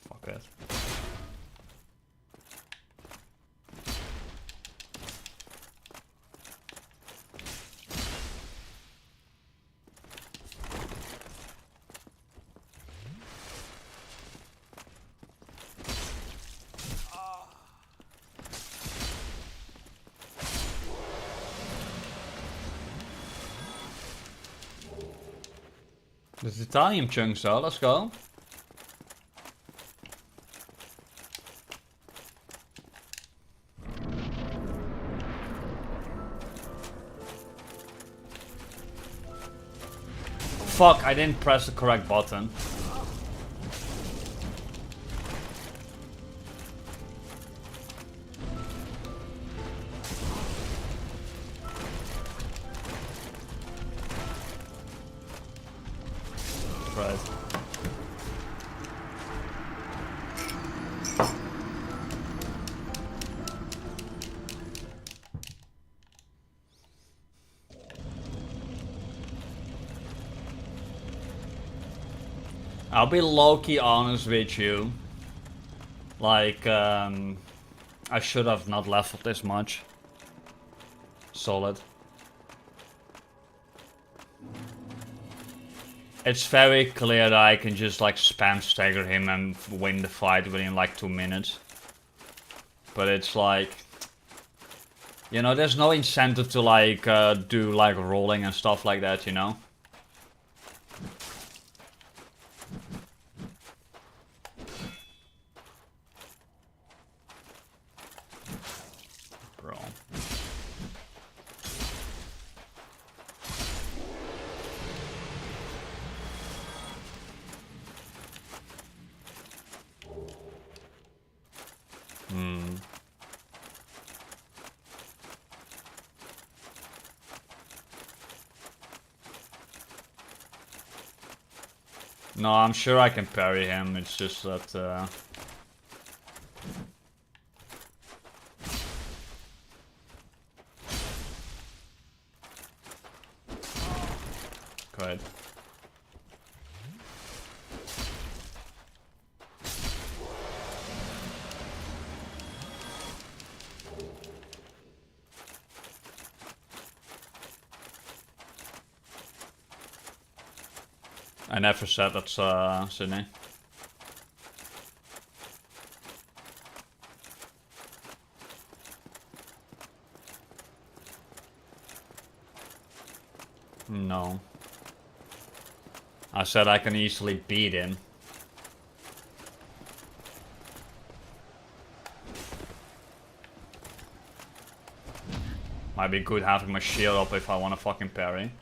Fuck it. The titanium chunks though, let's go. Fuck, I didn't press the correct button. Right. I'll be low-key honest with you. Like, I should have not leveled this much. Solid. It's very clear that I can just like spam stagger him and win the fight within like 2 minutes. But it's like, you know, there's no incentive to like do like rolling and stuff like that, you know? Bro. No, I'm sure I can parry him, it's just that... Great. I never said that's Sydney. No. I said I can easily beat him. Might be good having my shield up if I want to fucking parry.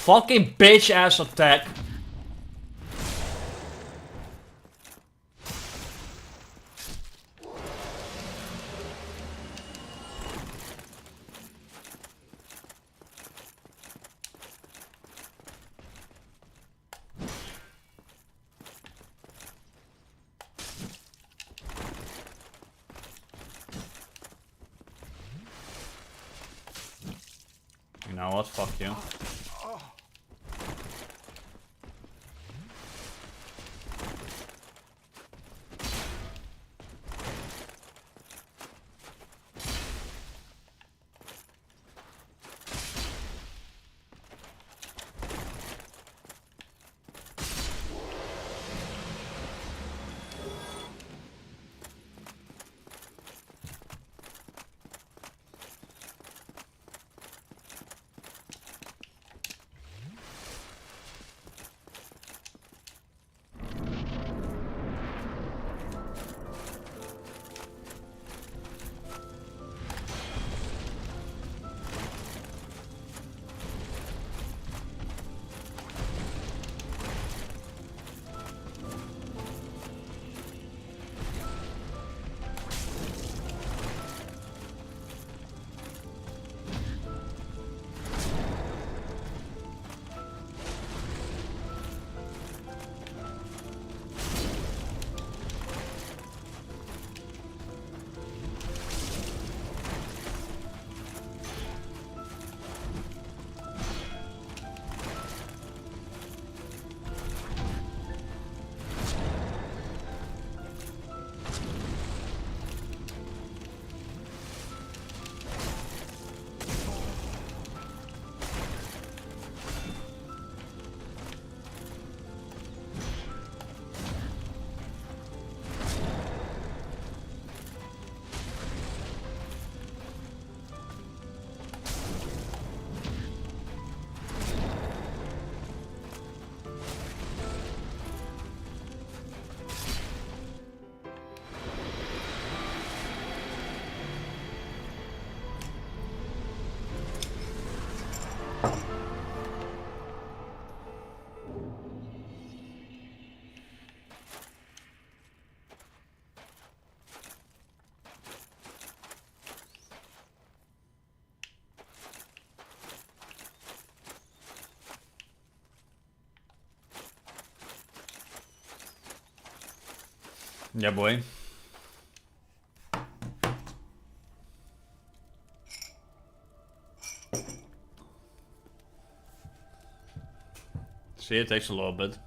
Fucking bitch ass attack. You know what? Fuck you. Yeah, boy. See, it takes a little bit.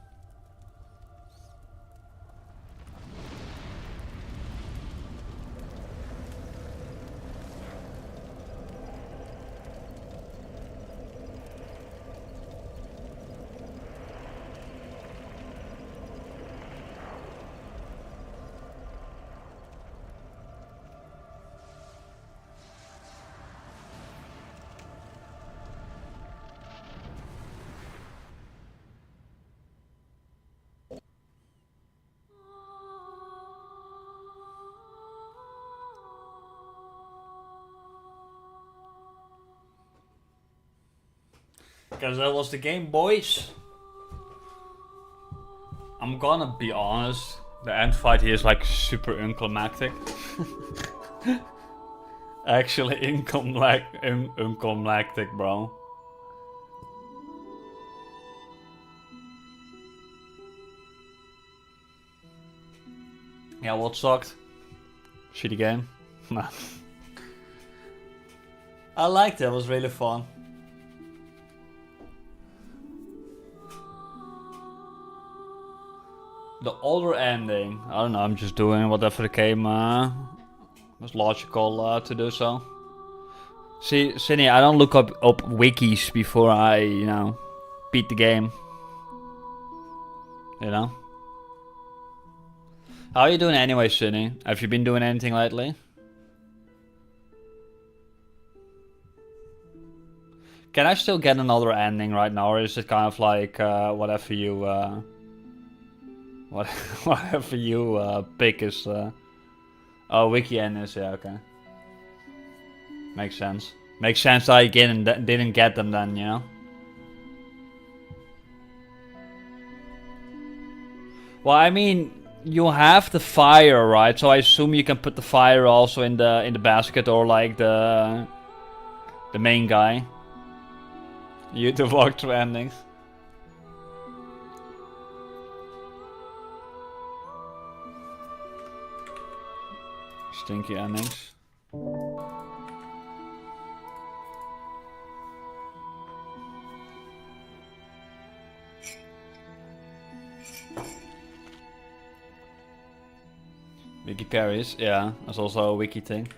Because that was the game, boys. I'm gonna be honest. The end fight here is like super unclimactic. Actually, unclimactic, bro. Yeah, what sucked? Shitty game. Nah. I liked it. It was really fun. The older ending. I don't know. I'm just doing whatever the game was logical to do so. See, Cindy, I don't look up wikis before I, you know, beat the game. You know? How are you doing anyway, Cindy? Have you been doing anything lately? Can I still get another ending right now, or is it kind of like whatever you whatever you pick is oh, wiki endings? Yeah, okay. Makes sense. Makes sense that I didn't get them then, you know? Well, I mean, you have the fire, right? So I assume you can put the fire also in the basket, or like the main guy. You to walk through endings. Stinky endings. Wiki Paris, yeah, that's also a wiki thing.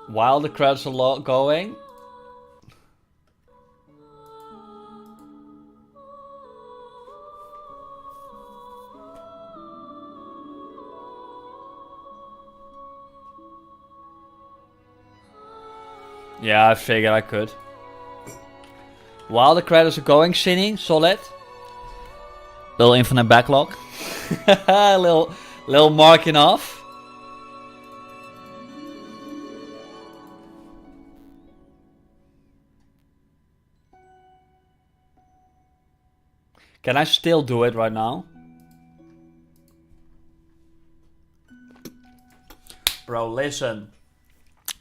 While the credits are going, yeah, I figured I could. While the credits are going, Shinny, solid. Little infinite backlog. little marking off. Can I still do it right now? Bro, listen.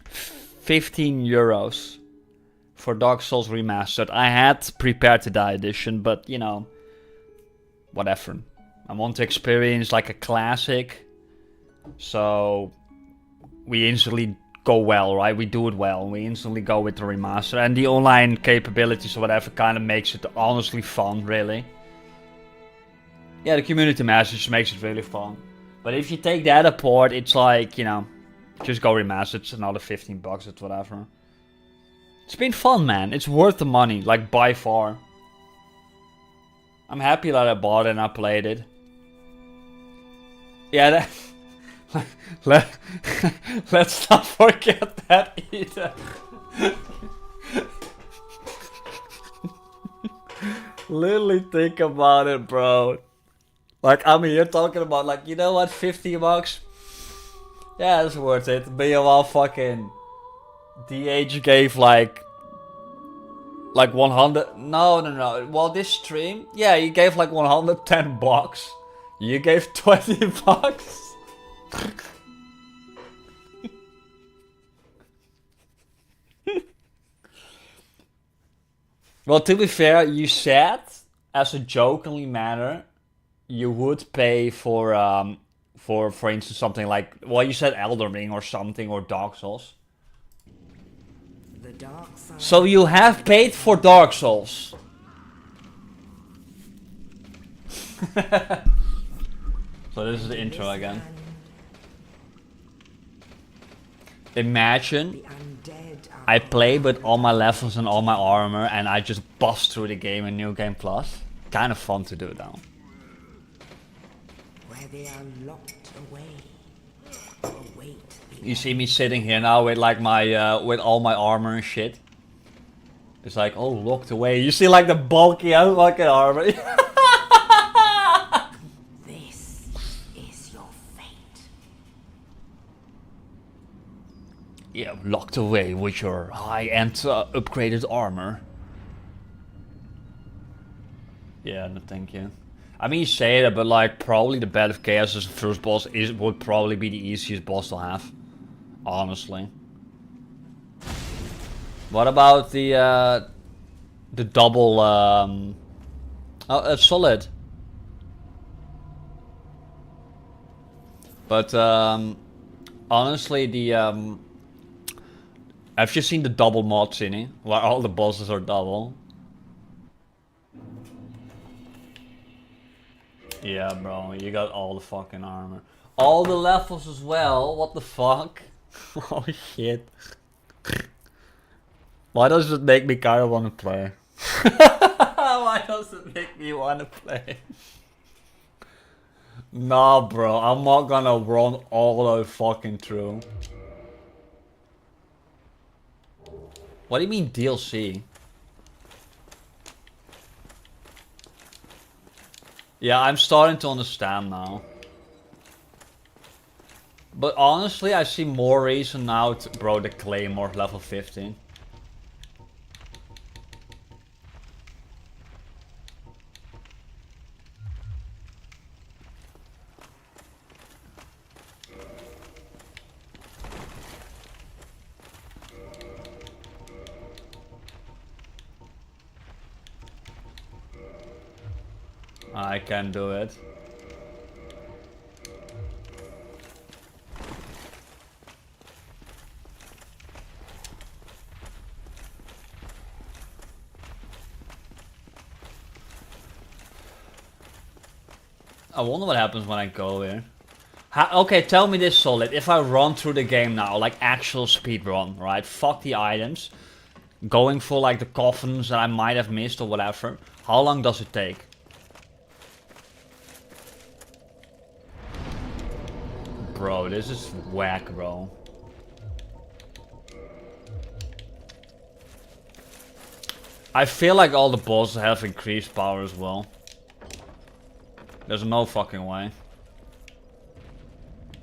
15 euros for Dark Souls Remastered. I had prepared to die edition, but you know, whatever. I want to experience like a classic, so we instantly go well, right? We do it well. We instantly go with the remaster, and the online capabilities or whatever kind of makes it honestly fun, really. Yeah, the community message makes it really fun. But if you take that apart, it's like, you know, just go remaster. It's another 15 bucks, it's whatever. It's been fun, man. It's worth the money, like by far. I'm happy that I bought it and I played it. Yeah, let's not forget that either. Literally think about it, bro. Like, I mean, you're talking about, like, you know what, 50 bucks? Yeah, it's worth it. Meanwhile, fucking DH gave like 100. No. Well, this stream, yeah, he gave like 110 bucks. You gave 20 bucks. Well, to be fair, you said as a jokingly manner you would pay for instance something like, well, you said Elden Ring or something, or Dark Souls. The dark side. So you have paid for Dark Souls. So this is the intro again. Imagine I play with all my levels and all my armor and I just bust through the game in New Game Plus. Kind of fun to do though. Where they are locked away. Await the You see me sitting here now with like my with all my armor and shit. It's like, oh, locked away. You see like the bulky out fucking armor. This is your fate. Yeah, locked away with your high-end upgraded armor. Yeah, no thank you. I mean, you say that, but like, probably the Bed of Chaos as the first boss would probably be the easiest boss to have. Honestly. What about the double, oh, it's solid. But, honestly, have you seen the double mod, Cine? Where all the bosses are double? Yeah, bro, you got all the fucking armor. All the levels as well, what the fuck? Oh shit. Why does it make me kinda wanna play? Why does it make me wanna play? Nah, bro, I'm not gonna run all the way fucking through. What do you mean DLC? Yeah, I'm starting to understand now. But honestly, I see more reason now to, bro, the Claymore level 15. I can do it. I wonder what happens when I go here. Okay, tell me this, Solid. If I run through the game now, like actual speed run, right? Fuck the items. Going for like the coffins that I might have missed or whatever. How long does it take? Bro, this is whack, bro. I feel like all the bosses have increased power as well. There's no fucking way.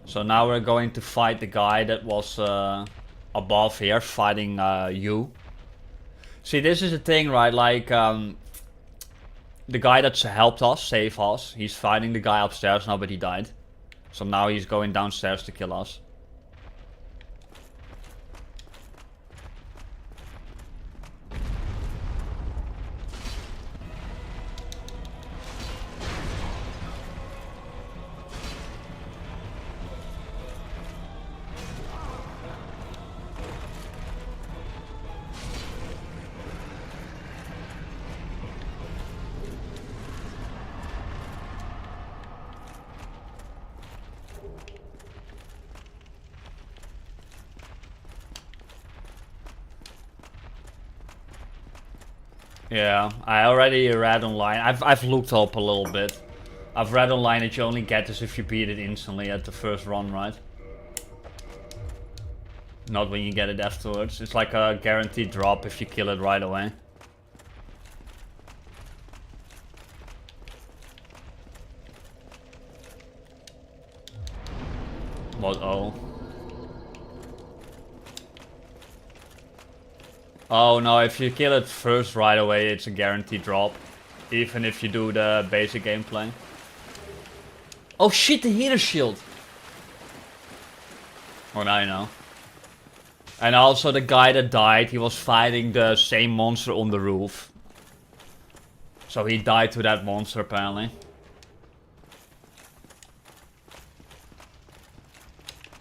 So now we're going to fight the guy that was above here, fighting you. See, this is the thing, right? Like, the guy that's helped us, save us, he's fighting the guy upstairs now, but he died. So now he's going downstairs to kill us. Yeah, I already read online. I've looked up a little bit. I've read online that you only get this if you beat it instantly at the first run, right? Not when you get it afterwards. It's like a guaranteed drop if you kill it right away. What? Oh. Oh no, if you kill it first right away, it's a guaranteed drop. Even if you do the basic gameplay. Oh shit, the heater shield! Oh, now you know. And also the guy that died, he was fighting the same monster on the roof. So he died to that monster apparently.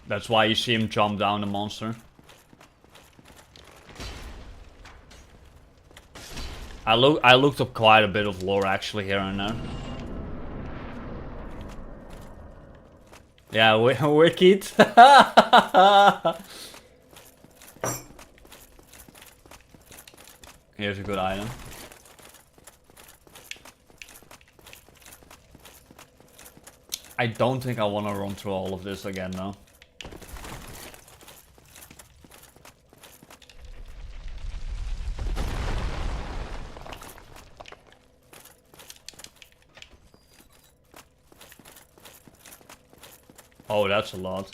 That's why you see him jump down the monster. I looked up quite a bit of lore actually here and there. Yeah, wicked. Here's a good item. I don't think I want to run through all of this again though. Oh, that's a lot.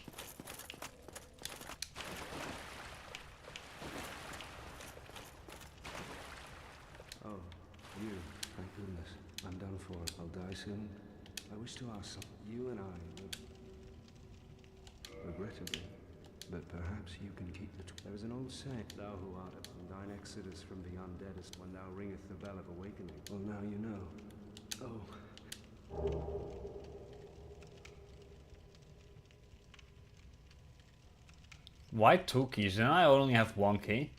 Oh, you. Thank goodness. I'm done for. I'll die soon. I wish to ask something. You and I would... Regrettably. But perhaps you can keep the... There is an old saying, thou who art from thine exodus from the undead is when thou ringeth the bell of awakening. Well, now you know. Oh. Why 2 keys? And I only have 1 key.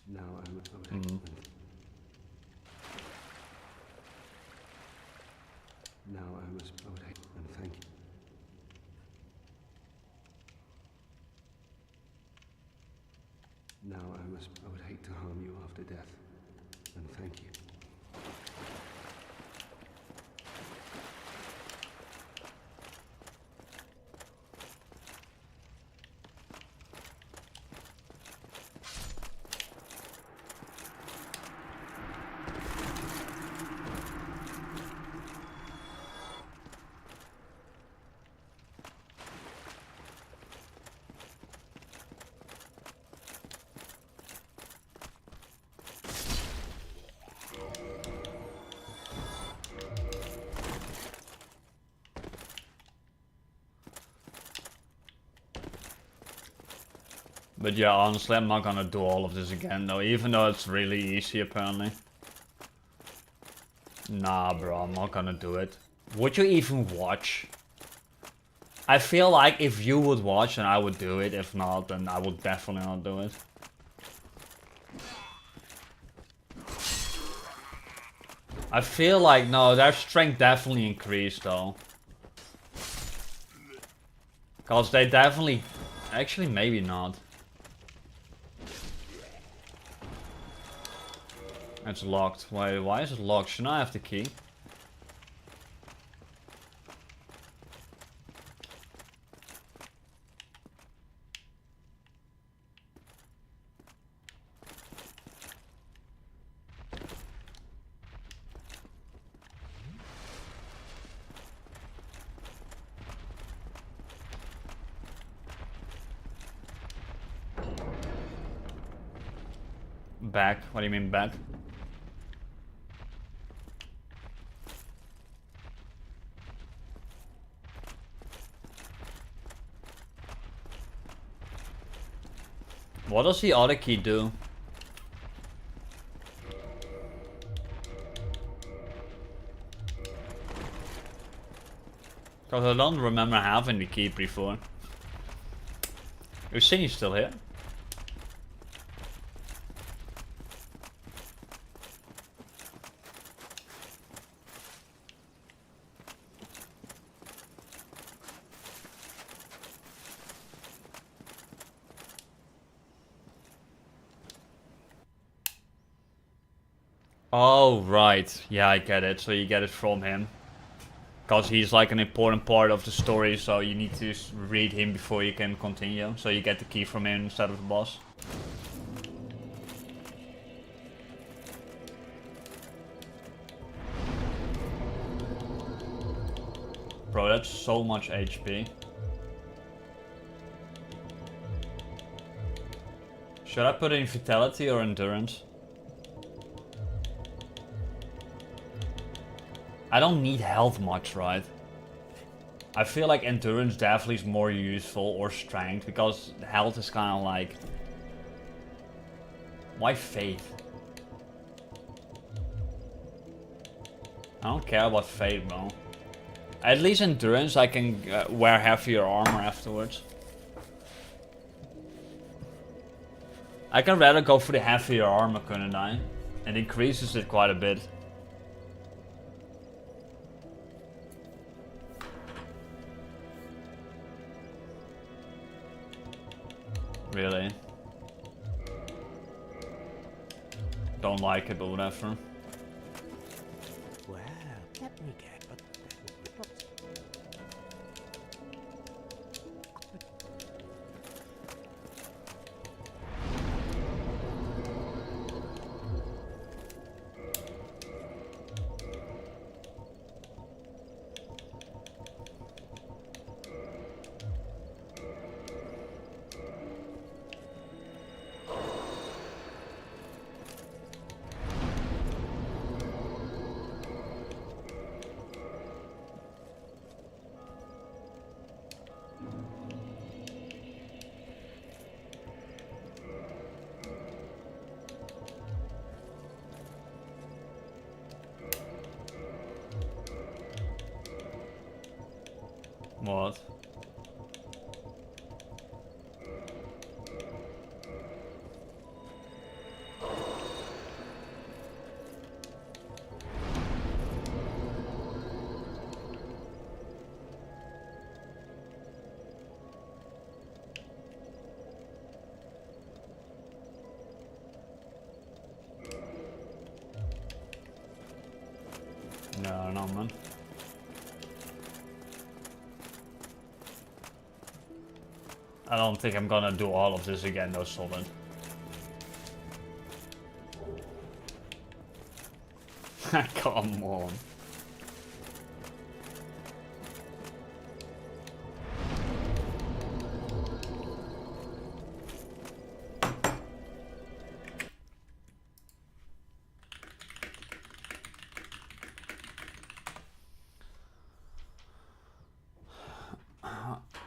Now I would... Now I would hate and thank you. Now I would hate to harm you after death, and thank you. But yeah, honestly, I'm not gonna do all of this again though, even though it's really easy apparently. Nah, bro, I'm not gonna do it. Would you even watch? I feel like if you would watch, then I would do it. If not, then I would definitely not do it. I feel like, no, their strength definitely increased though. Cause they definitely... Actually, maybe not. It's locked. Why is it locked? Shouldn't I have the key? Back? What do you mean back? What does the other key do? Because I don't remember having the key before. Is Cindy still here? Oh, right. Yeah, I get it. So you get it from him. Because he's like an important part of the story, so you need to read him before you can continue. So you get the key from him instead of the boss. Bro, that's so much HP. Should I put it in Vitality or Endurance? I don't need health much, right? I feel like Endurance definitely is more useful, or Strength, because health is kind of like... Why Faith? I don't care about Faith, bro. At least Endurance, I can wear heavier armor afterwards. I can rather go for the heavier armor, couldn't I? It increases it quite a bit. Really? Don't like it, but whatever. Well, let me get, but What? No, man. I don't think I'm gonna do all of this again, though, Solid. Come on.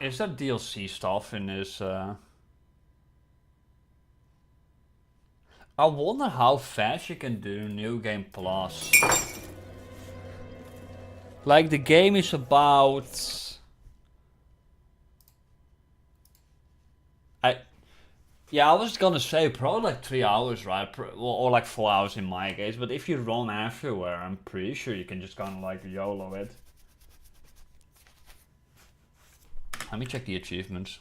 Is that DLC stuff in this? I wonder how fast you can do New Game Plus. Like, the game is about... Yeah, I was gonna say probably like 3 hours, right? Or like 4 hours in my case. But if you run everywhere, I'm pretty sure you can just kind of like YOLO it. Let me check the achievements.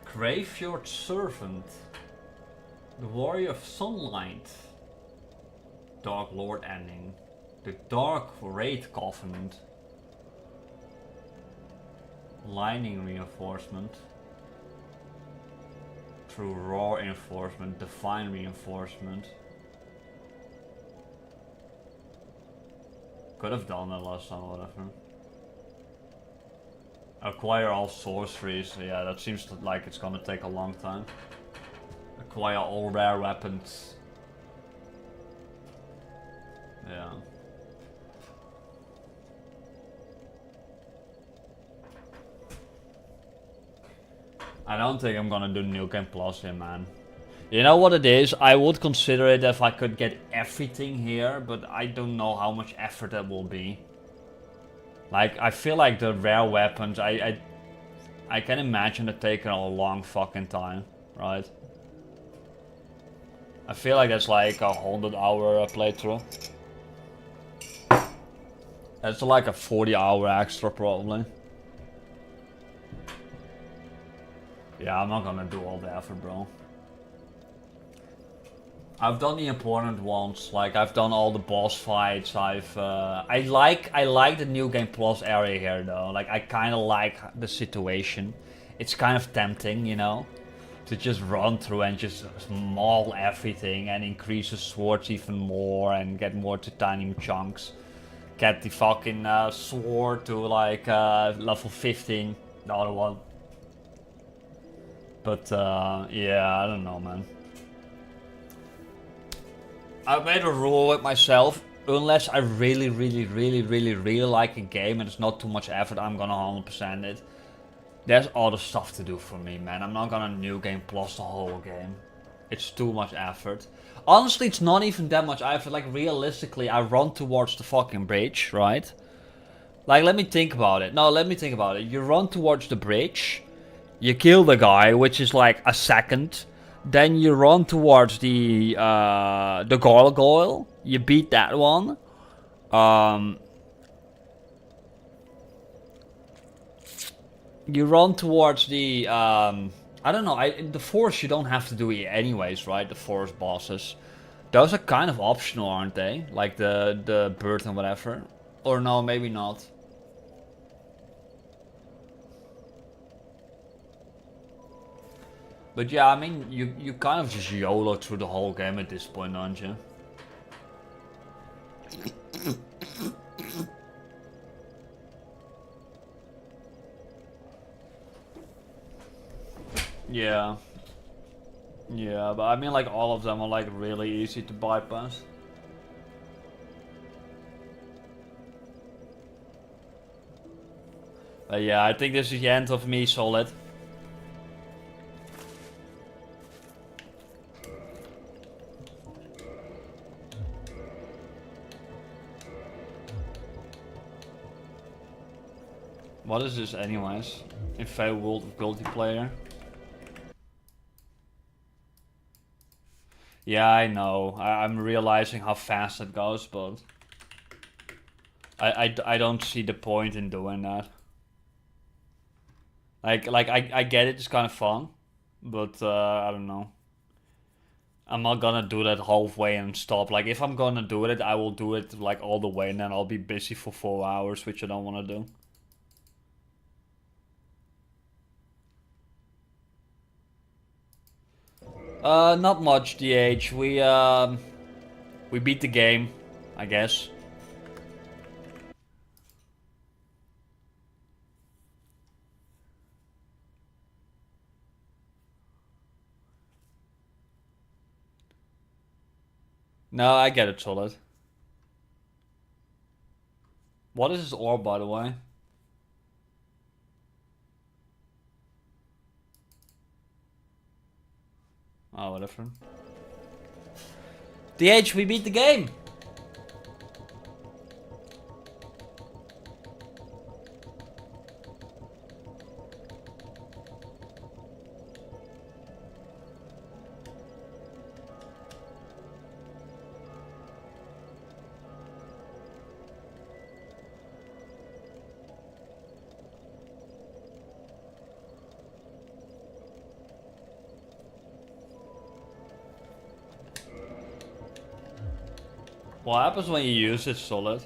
Graveyard Servant. The Warrior of Sunlight. Dark Lord ending. The Dark Raid Covenant. Lightning Reinforcement. True Raw Reinforcement. Divine Reinforcement. Could have done that last time, whatever. Acquire all sorceries. Yeah, that seems like it's gonna take a long time. Acquire all rare weapons. Yeah. I don't think I'm gonna do New Game Plus here, man. You know what it is? I would consider it if I could get everything here, but I don't know how much effort that will be. Like, I feel like the rare weapons, I can imagine it taking a long fucking time, right? I feel like that's like a 100-hour playthrough. That's like a 40-hour extra, probably. Yeah, I'm not gonna do all the effort, bro. I've done the important ones, like I've done all the boss fights. I like the New Game Plus area here, though. Like, I kind of like the situation. It's kind of tempting, you know, to just run through and just maul everything and increase the swords even more and get more titanium chunks. Get the fucking sword to like level 15, the other one. But yeah, I don't know, man. I've made a rule with myself, unless I really like a game and it's not too much effort, I'm gonna 100% it. There's other stuff to do for me, man. I'm not gonna New Game Plus the whole game. It's too much effort. Honestly, it's not even that much effort. Like, realistically, I run towards the fucking bridge, right? Like, let me think about it. No, let me think about it. You run towards the bridge, you kill the guy, which is like a second. Then you run towards the gargoyle. You beat that one. You run towards the I don't know. The forest you don't have to do it anyways, right? The forest bosses, those are kind of optional, aren't they? Like the bird and whatever. Or no, maybe not. But yeah, I mean, you kind of just YOLO through the whole game at this point, don't you? Yeah. Yeah, but I mean like all of them are like really easy to bypass. But yeah, I think this is the end of me, Solid. What is this anyways? Info World of Multiplayer. Yeah, I know. I'm realizing how fast it goes, but I don't see the point in doing that. Like I get it, it's kind of fun, but I don't know. I'm not gonna do that halfway and stop. Like if I'm gonna do it, I will do it like all the way, and then I'll be busy for 4 hours, which I don't want to do. Not much, DH. We beat the game, I guess. No, I get it, Solid. What is this orb, by the way? Oh, whatever. DH, we beat the game! What happens when you use it, Solid?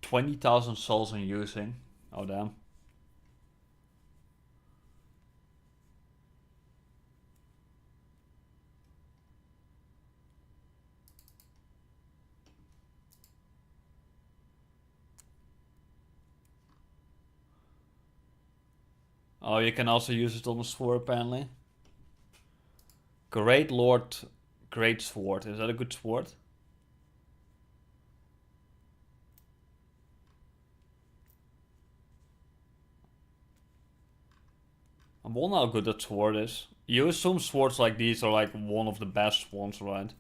$20,000 souls on using. Oh damn. Oh, you can also use it on the sword apparently. Great Lord, Great Sword. Is that a good sword? I wonder how good that sword is. You assume swords like these are like one of the best ones, right?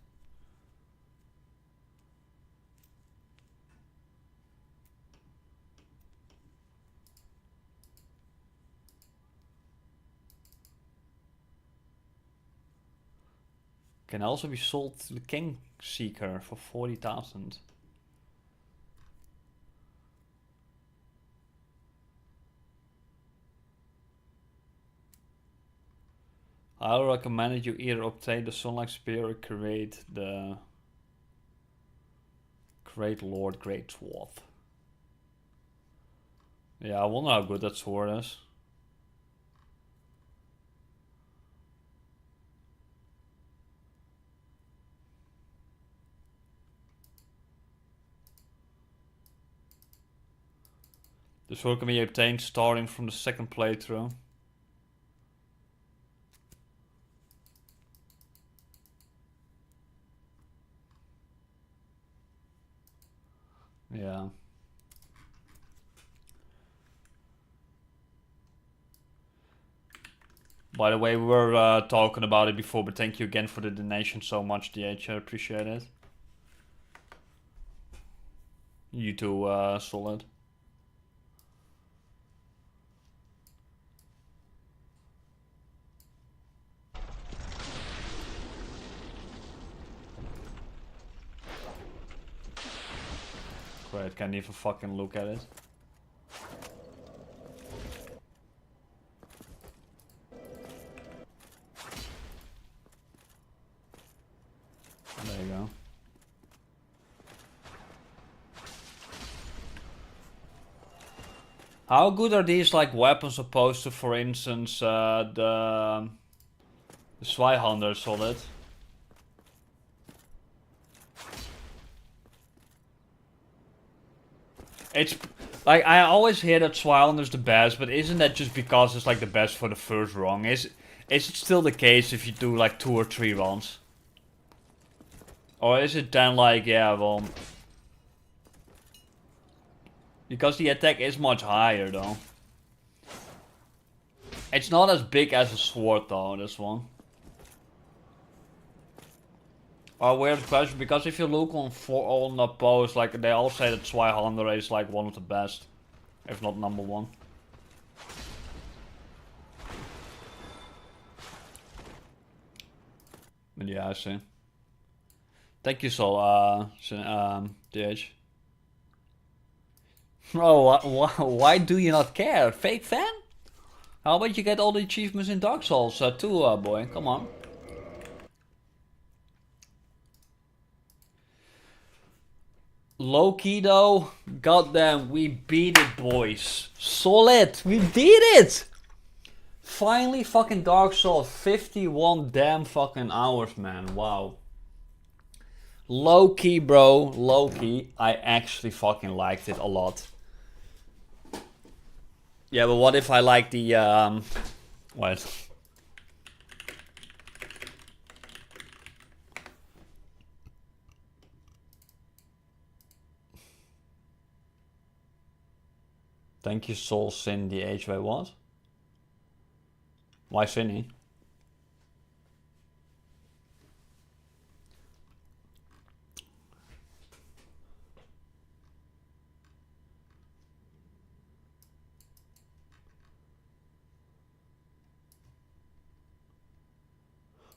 Can also be sold to the King Seeker for 40,000. I recommend you either obtain the Sunlight Spear or create the Great Lord Great Sword. Yeah, I wonder how good that sword is. The sword can be obtained starting from the second playthrough. Yeah. By the way, we were talking about it before, but thank you again for the donation so much, DH. I appreciate it. You too, Solid. Great, can't even fucking look at it. There you go. How good are these like weapons opposed to, for instance, the Zweihander, Solid? It's like I always hear that Swilander's the best, but isn't that just because it's like the best for the first run? Is it still the case if you do like 2 or 3 runs? Or is it then like, yeah, well, because the attack is much higher though. It's not as big as a sword though, this one. Oh, weird question, because if you look on the post, like they all say that Swilander is like one of the best, if not number 1. But yeah, I see. Thank you, Sol, DH. Oh, why do you not care? Fake fan? How about you get all the achievements in Dark Souls too, boy? Come on. Low key though, goddamn, we beat it, boys. Solid, we did it! Finally, fucking Dark Souls, 51 damn fucking hours, man. Wow. Low key, bro, low key. I actually fucking liked it a lot. Yeah, but what if I like the what? Thank you, Soul Sin the Age way what? Why Sinny?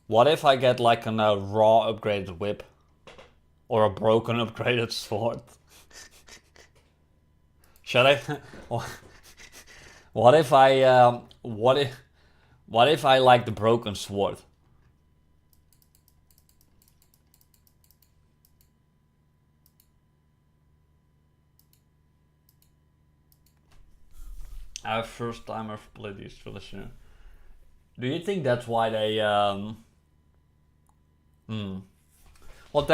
What if I get like a raw upgraded whip? Or a broken upgraded sword? Should I? What if I what if I like the broken sword? Our first time I've played these trilogy. Do you think that's why they Well,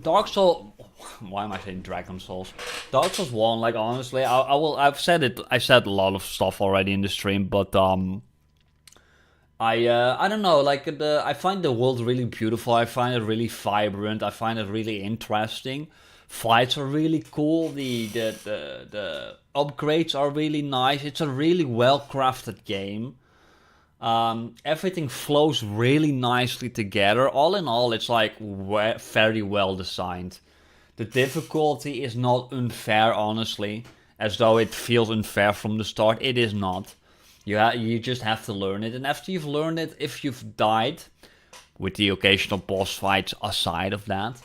Dark Souls. Why am I saying Dragon Souls? Dark Souls 1. Like honestly, I've said it. I said a lot of stuff already in the stream, but I don't know. Like I find the world really beautiful. I find it really vibrant. I find it really interesting. Fights are really cool. The upgrades are really nice. It's a really well crafted game. Everything flows really nicely together. All in all, it's like very well designed. The difficulty is not unfair, honestly, as though it feels unfair from the start. It is not. You just have to learn it, and after you've learned it, if you've died, with the occasional boss fights aside of that,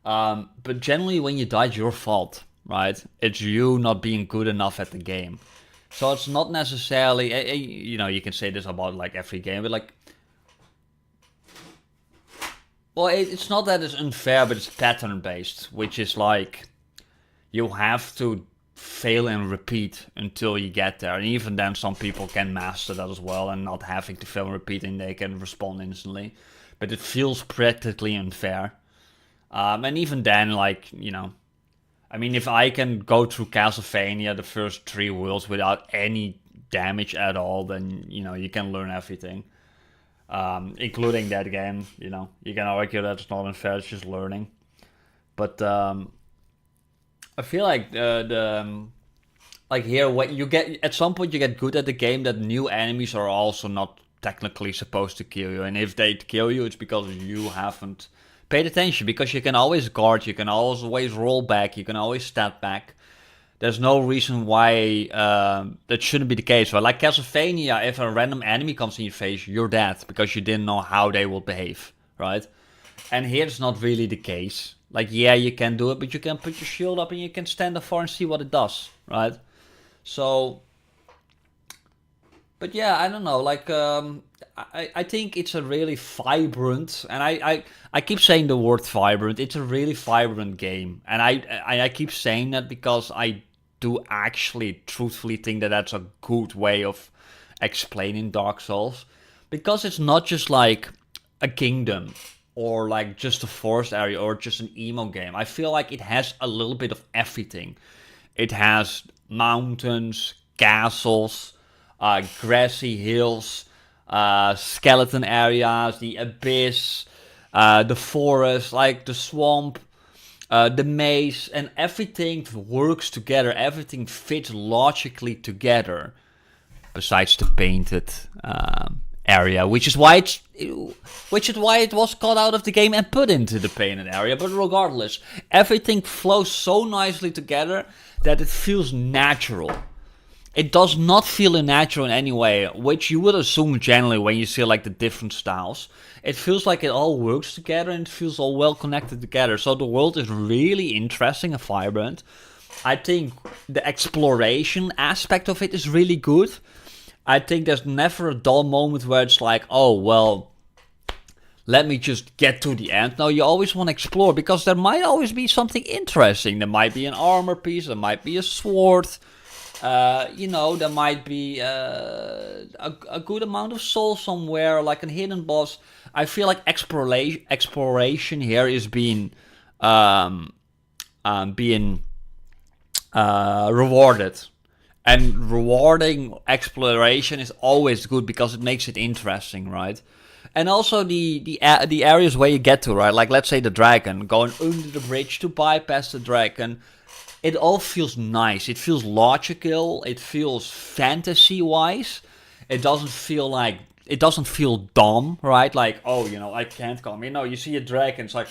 but generally when you die, it's your fault, right? It's you not being good enough at the game. So it's not necessarily, you know, you can say this about like every game, but like, well, it's not that it's unfair, but it's pattern based, which is like, you have to fail and repeat until you get there. And even then, some people can master that as well, and not having to fail and repeat, and they can respond instantly. But it feels practically unfair. And even then, like, you know, I mean, if I can go through Castlevania, the first 3 worlds, without any damage at all, then, you know, you can learn everything. Including that game, you know. You can argue that it's not unfair, it's just learning. But I feel like like here, when you get, at some point you get good at the game, that new enemies are also not technically supposed to kill you. And if they kill you, it's because you haven't paid attention, because you can always guard, you can always roll back, you can always step back. There's no reason why that shouldn't be the case. Right? Like Castlevania, if a random enemy comes in your face, you're dead, because you didn't know how they will behave, right? And here it's not really the case. Like, yeah, you can do it, but you can put your shield up and you can stand afar and see what it does, right? So, but yeah, I don't know, like, I think it's a really vibrant, and I keep saying the word vibrant, it's a really vibrant game. And I keep saying that because I do actually truthfully think that that's a good way of explaining Dark Souls. Because it's not just like a kingdom. or like just a forest area or just an emo game. I feel like it has a little bit of everything. It has mountains, castles, grassy hills, skeleton areas, the abyss, the forest, like the swamp, the maze, and everything works together. Everything fits logically together. Besides the painted area, which is why it was cut out of the game and put into the painted area. But regardless, everything flows so nicely together that it feels natural. It does not feel unnatural in any way, which you would assume generally when you see like the different styles. It feels like it all works together and it feels all well connected together. So the world is really interesting and vibrant. I think the exploration aspect of it is really good. I think there's never a dull moment where it's like, oh, well, let me just get to the end. No, you always want to explore because there might always be something interesting. There might be an armor piece, there might be a sword, there might be a good amount of soul somewhere, like a hidden boss. I feel like exploration here is being rewarded. And rewarding exploration is always good because it makes it interesting, right? And also the areas where you get to, right? Like let's say the dragon, going under the bridge to bypass the dragon. It all feels nice. It feels logical. It feels fantasy-wise. It doesn't feel dumb, right? Like, oh, I can't come. You see a dragon, it's like,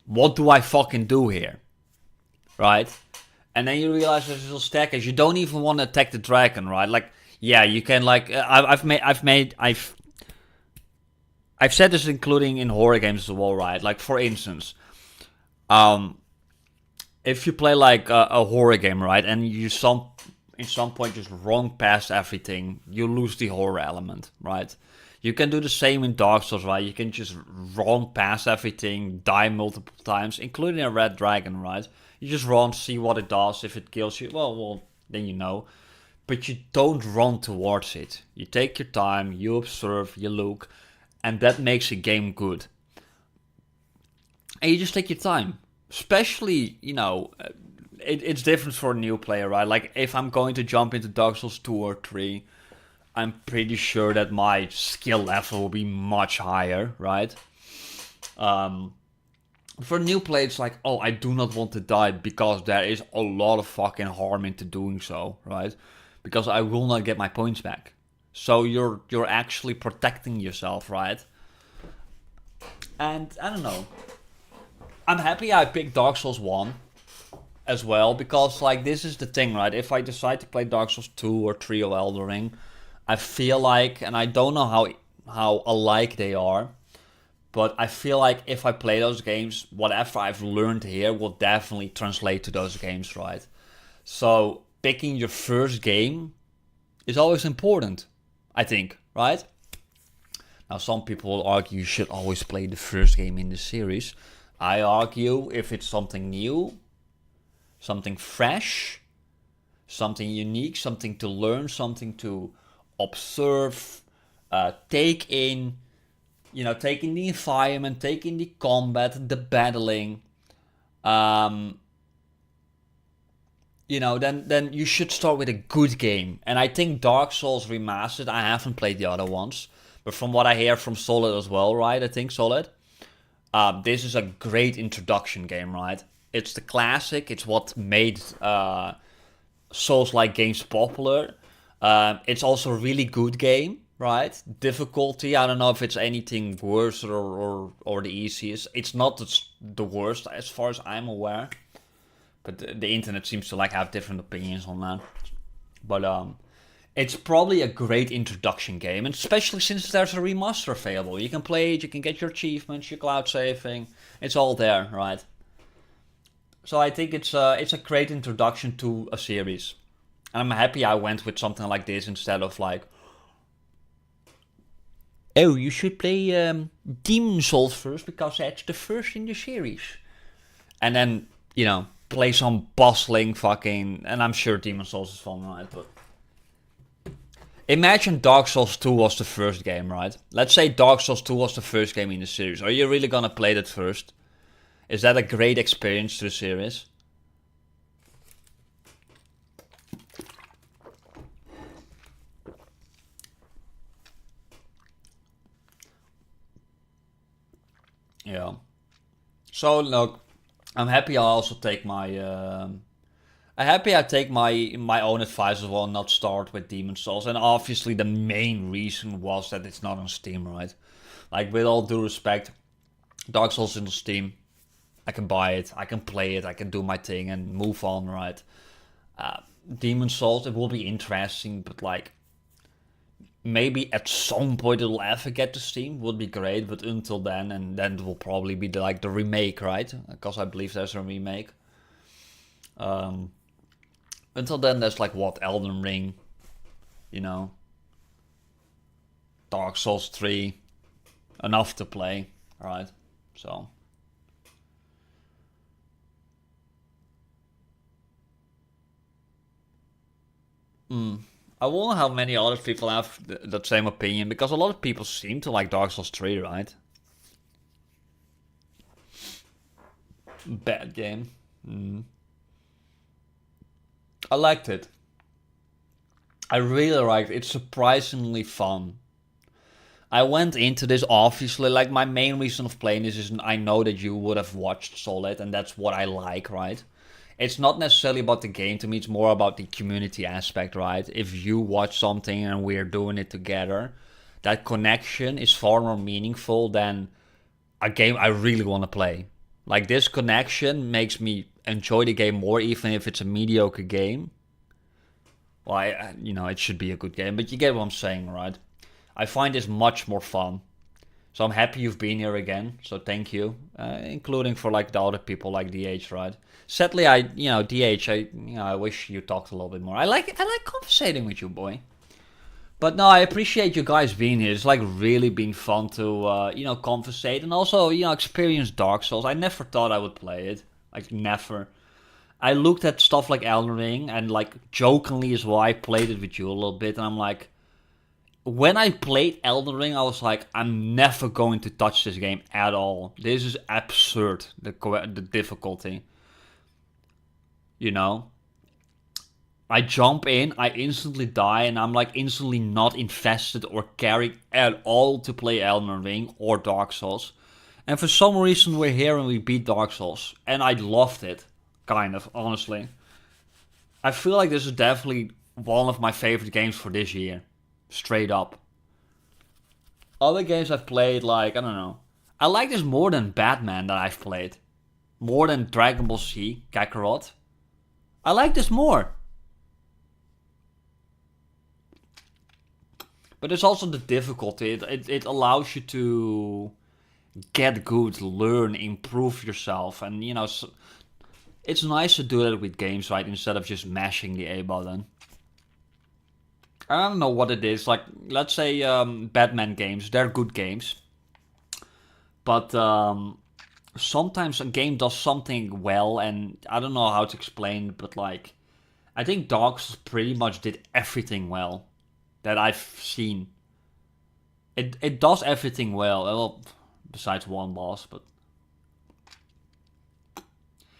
what do I fucking do here? Right? And then you realize there's little stackers. You don't even want to attack the dragon, right? Like, yeah, you can like. I've said this including in horror games as well, right? Like for instance, if you play like a horror game, right, and you in some point just run past everything, you lose the horror element, right? You can do the same in Dark Souls, right? You can just run past everything, die multiple times, including a red dragon, right? You just run, see what it does. If it kills you, well, then you know. But you don't run towards it. You take your time, you observe, you look, and that makes a game good. And you just take your time. Especially, it's different for a new player, right? Like, if I'm going to jump into Dark Souls 2 or 3, I'm pretty sure that my skill level will be much higher, right? For a new player, it's like, oh, I do not want to die because there is a lot of fucking harm into doing so, right? Because I will not get my points back. So you're actually protecting yourself, right? And I don't know. I'm happy I picked Dark Souls 1 as well because like this is the thing, right? If I decide to play Dark Souls 2 or 3 or Elden Ring, I feel like, and I don't know how alike they are, but I feel like if I play those games, whatever I've learned here will definitely translate to those games, right? So picking your first game is always important, I think, right? Now some people will argue you should always play the first game in the series. I argue if it's something new, something fresh, something unique, something to learn, something to observe, take in, taking the environment, taking the combat, the battling, then you should start with a good game. And I think Dark Souls Remastered, I haven't played the other ones, but from what I hear from Solid as well, right? I think Solid. This is a great introduction game, right? It's the classic. It's what made Souls-like games popular. It's also a really good game, right? Difficulty, I don't know if it's anything worse or the easiest. It's not the worst as far as I'm aware. But the internet seems to like have different opinions on that. But it's probably a great introduction game, and especially since there's a remaster available. You can play it, you can get your achievements, your cloud saving. It's all there, right? So I think it's a great introduction to a series. And I'm happy I went with something like this instead of like, oh, you should play Demon Souls first because that's the first in the series. And then, play some bustling fucking... And I'm sure Demon Souls is fun, right? But Imagine Dark Souls 2 was the first game, right? Let's say Dark Souls 2 was the first game in the series. Are you really gonna play that first? Is that a great experience to the series? Yeah. So look, I'm happy I also take my I'm happy I take my own advice as well, not start with Demon Souls. And obviously the main reason was that it's not on Steam, right? Like, with all due respect, Dark Souls is on Steam. I can buy it, I can play it, I can do my thing and move on, right? Demon Souls, it will be interesting, but like, maybe at some point it'll ever get to Steam, would be great, but until then, and then it will probably be like the remake, right? Because I believe there's a remake. Until then, there's like what, Elden Ring, you know, Dark Souls 3, enough to play, right? So. I wonder how many other people have that same opinion, because a lot of people seem to like Dark Souls 3, right? Bad game. I liked it. I really liked it. It's surprisingly fun. I went into this obviously, like, my main reason of playing this is I know that you would have watched Solid, and that's what I like, right? It's not necessarily about the game to me, it's more about the community aspect, right? If you watch something and we're doing it together, that connection is far more meaningful than a game I really want to play. Like, this connection makes me enjoy the game more, even if it's a mediocre game. Well, it should be a good game, but you get what I'm saying, right? I find this much more fun. So I'm happy you've been here again. So thank you, including for like the other people like DH, right? Sadly, DH, I wish you talked a little bit more. I like conversating with you, boy. But no, I appreciate you guys being here. It's like really been fun to conversate and also experience Dark Souls. I never thought I would play it, like never. I looked at stuff like Elden Ring and like jokingly as well, I played it with you a little bit, and I'm like, when I played Elden Ring, I was like, I'm never going to touch this game at all. This is absurd, the difficulty. You know? I jump in, I instantly die, and I'm like instantly not invested or carried at all to play Elden Ring or Dark Souls. And for some reason we're here and we beat Dark Souls. And I loved it, kind of, honestly. I feel like this is definitely one of my favorite games for this year. Straight up. Other games I've played, like, I don't know. I like this more than Batman that I've played. More than Dragon Ball Z, Kakarot. I like this more. But it's also the difficulty. It allows you to get good, learn, improve yourself. And, it's nice to do that with games, right? Instead of just mashing the A button. I don't know what it is. Like, let's say Batman games, they're good games. But sometimes a game does something well, and I don't know how to explain, but like, I think Dark Souls pretty much did everything well that I've seen. It does everything well, besides one boss, but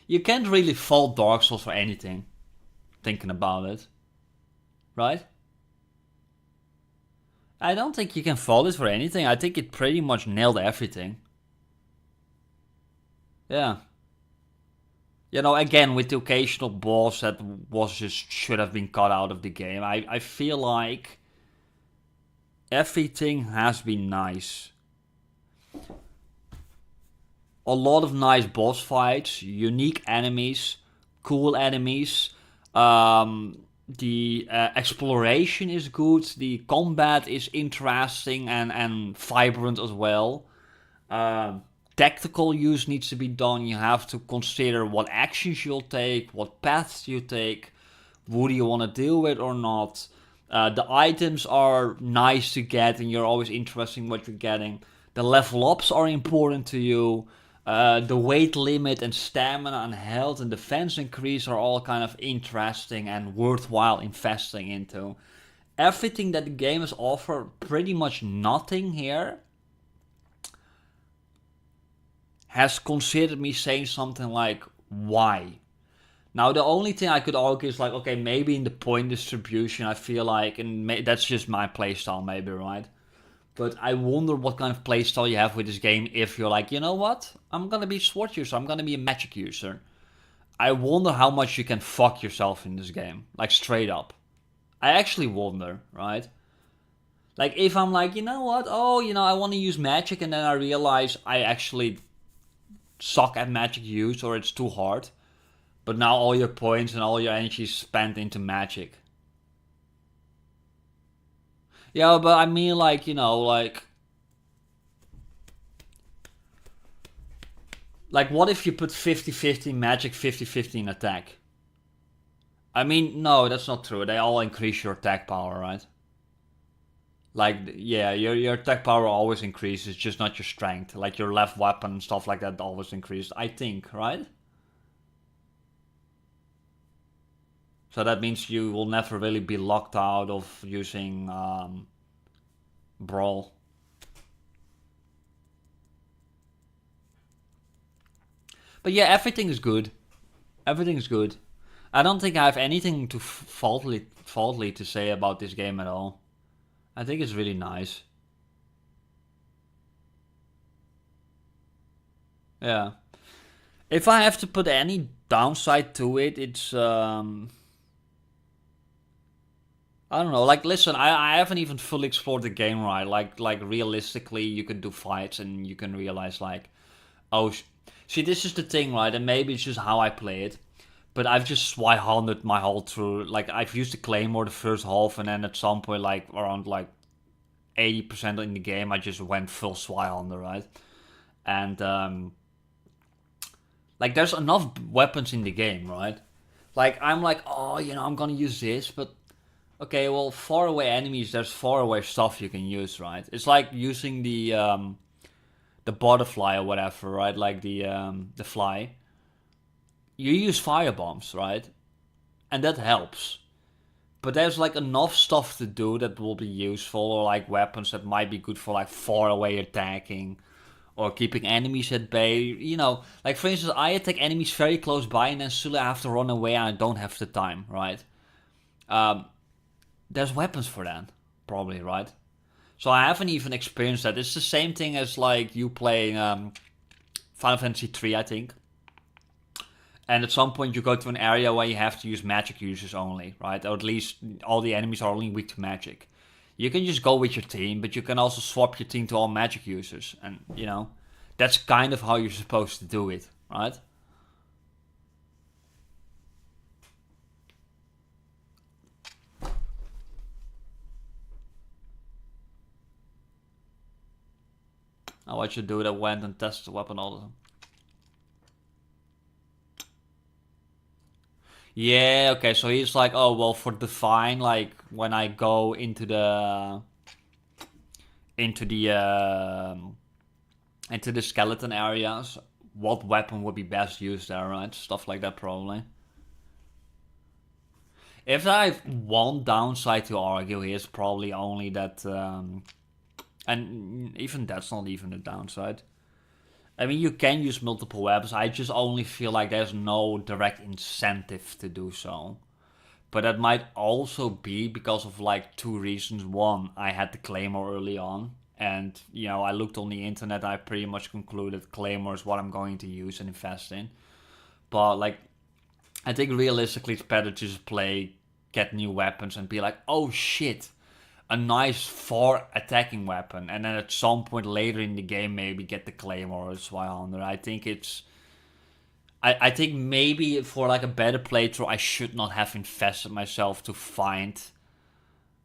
you can't really fault Dark Souls for anything, thinking about it, right? I don't think you can fault it for anything. I think it pretty much nailed everything. Yeah. Again, with the occasional boss that should have been cut out of the game. I feel like everything has been nice. A lot of nice boss fights, unique enemies, cool enemies. The exploration is good. The combat is interesting and vibrant as well. Tactical use needs to be done. You have to consider what actions you'll take, what paths you take, who do you want to deal with or not. The items are nice to get and you're always interested in what you're getting. The level ups are important to you. The weight limit and stamina and health and defense increase are all kind of interesting and worthwhile investing into. everything that the game has offered, pretty much nothing here has considered me saying something like, why? Now, the only thing I could argue is like, okay, maybe in the point distribution, I feel like, and that's just my playstyle maybe, right? But I wonder what kind of playstyle you have with this game if you're like, you know what? I'm gonna be a sword user, I'm gonna be a magic user. I wonder how much you can fuck yourself in this game. Like, straight up. I actually wonder, right? Like, if I'm like, you know what? Oh, you know, I want to use magic, and then I realize I actually suck at magic use, or it's too hard. But now all your points and all your energy is spent into magic. Yeah, but I mean, like, you know, like, what if you put 50-50 magic, 50-50 in attack? I mean, no, that's not true. They all increase your attack power, right? Like, yeah, your attack power always increases, just not your strength. Like, your left weapon and stuff like that always increases, I think, right? So that means you will never really be locked out of using Brawl. But yeah, everything is good. Everything is good. I don't think I have anything to faultly to say about this game at all. I think it's really nice. Yeah. If I have to put any downside to it, it's I don't know. Like, listen, I haven't even fully explored the game, right? Like realistically, you can do fights and you can realize like, oh, see, this is the thing, right? And maybe it's just how I play it. But I've just Swihundered my whole through. Like, I've used the Claymore the first half, and then at some point, like, around, like, 80% in the game, I just went full Swihunder, right? And, like, there's enough weapons in the game, right? Like, I'm like, oh, you know, I'm gonna use this, but... Okay, well, far away enemies, there's far away stuff you can use, right? It's like using the butterfly or whatever, right? Like the fly. You use fire bombs, right? And that helps. But there's like enough stuff to do that will be useful, or like weapons that might be good for like far away attacking, or keeping enemies at bay. You know, like for instance, I attack enemies very close by and then suddenly I have to run away and I don't have the time, right? There's weapons for that, probably, right? So I haven't even experienced that. It's the same thing as like you playing Final Fantasy 3, I think. And at some point you go to an area where you have to use magic users only, right? Or at least all the enemies are only weak to magic. You can just go with your team, but you can also swap your team to all magic users. And, you know, that's kind of how you're supposed to do it, right? Now what you do that went and tested the weapon all the time. Yeah, okay, so he's like, oh, well, for Divine, like, when I go into the skeleton areas, what weapon would be best used there, right? Stuff like that, probably. If I have one downside to argue, here's probably only that, and even that's not even a downside. I mean, you can use multiple weapons. I just only feel like there's no direct incentive to do so. But that might also be because of like two reasons. One, I had the Claymore early on. And, you know, I looked on the internet. I pretty much concluded Claymore is what I'm going to use and invest in. But, like, I think realistically it's better to just play, get new weapons and be like, oh shit, a nice far attacking weapon, and then at some point later in the game maybe get the Claymore or Swihunter. I think it's... I think maybe for like a better playthrough I should not have invested myself to find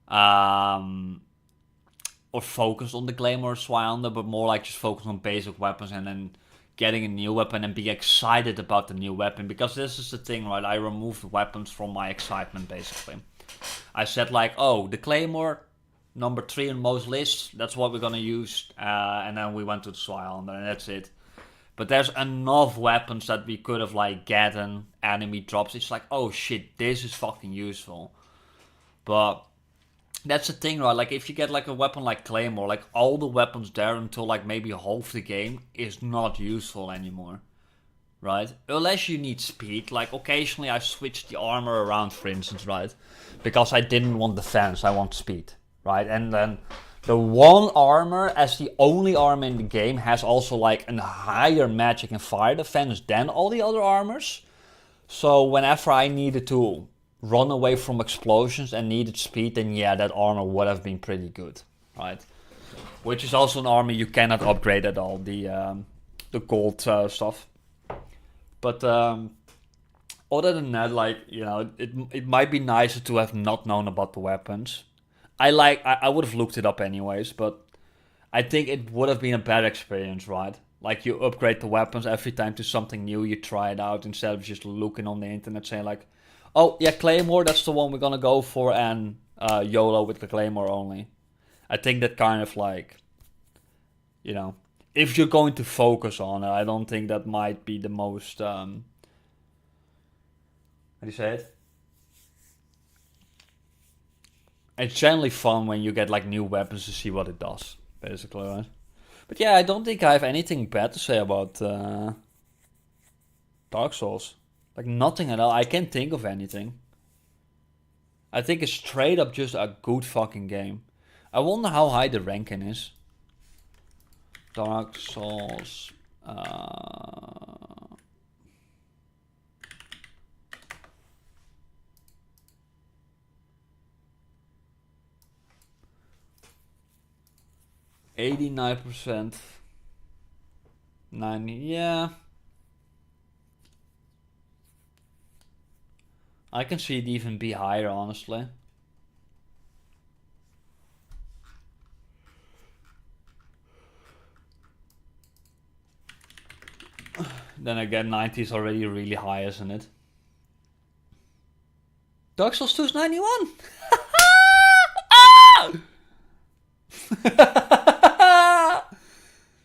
or focus on the Claymore or Swihunter, but more like just focus on basic weapons and then getting a new weapon and be excited about the new weapon. Because this is the thing, right? I removed weapons from my excitement basically. I said like, oh, the Claymore, number 3 in most lists, that's what we're gonna use, and then we went to the Swihunter and that's it. But there's enough weapons that we could have like gotten enemy drops. It's like, oh shit, this is fucking useful. But That's the thing, right? Like, if you get like a weapon like Claymore, like all the weapons there until like maybe half the game is not useful anymore, right? Unless you need speed. Like, occasionally I switched the armor around, for instance, right? Because I didn't want defense, I want speed, right? And then the one armor, as the only armor in the game, has also like a higher magic and fire defense than all the other armors. So whenever I needed to run away from explosions and needed speed, then yeah, that armor would have been pretty good, right? Which is also an armor you cannot upgrade at all, the gold stuff. But other than that, like, you know, it might be nicer to have not known about the weapons. I would have looked it up anyways, but I think it would have been a better experience, right? Like, you upgrade the weapons every time to something new, you try it out instead of just looking on the internet saying like, oh yeah, Claymore, that's the one we're gonna go for, and YOLO with the Claymore only. I think that kind of like, you know, if you're going to focus on it, I don't think that might be the most, how do you say it? It's generally fun when you get like new weapons to see what it does, basically, right? But yeah, I don't think I have anything bad to say about Dark Souls. Like, nothing at all. I can't think of anything. I think it's straight up just a good fucking game. I wonder how high the ranking is. Dark Souls. 89%. 90, yeah. I can see it even be higher, honestly. Then again, 90 is already really high, isn't it? Dark Souls 2 is 91!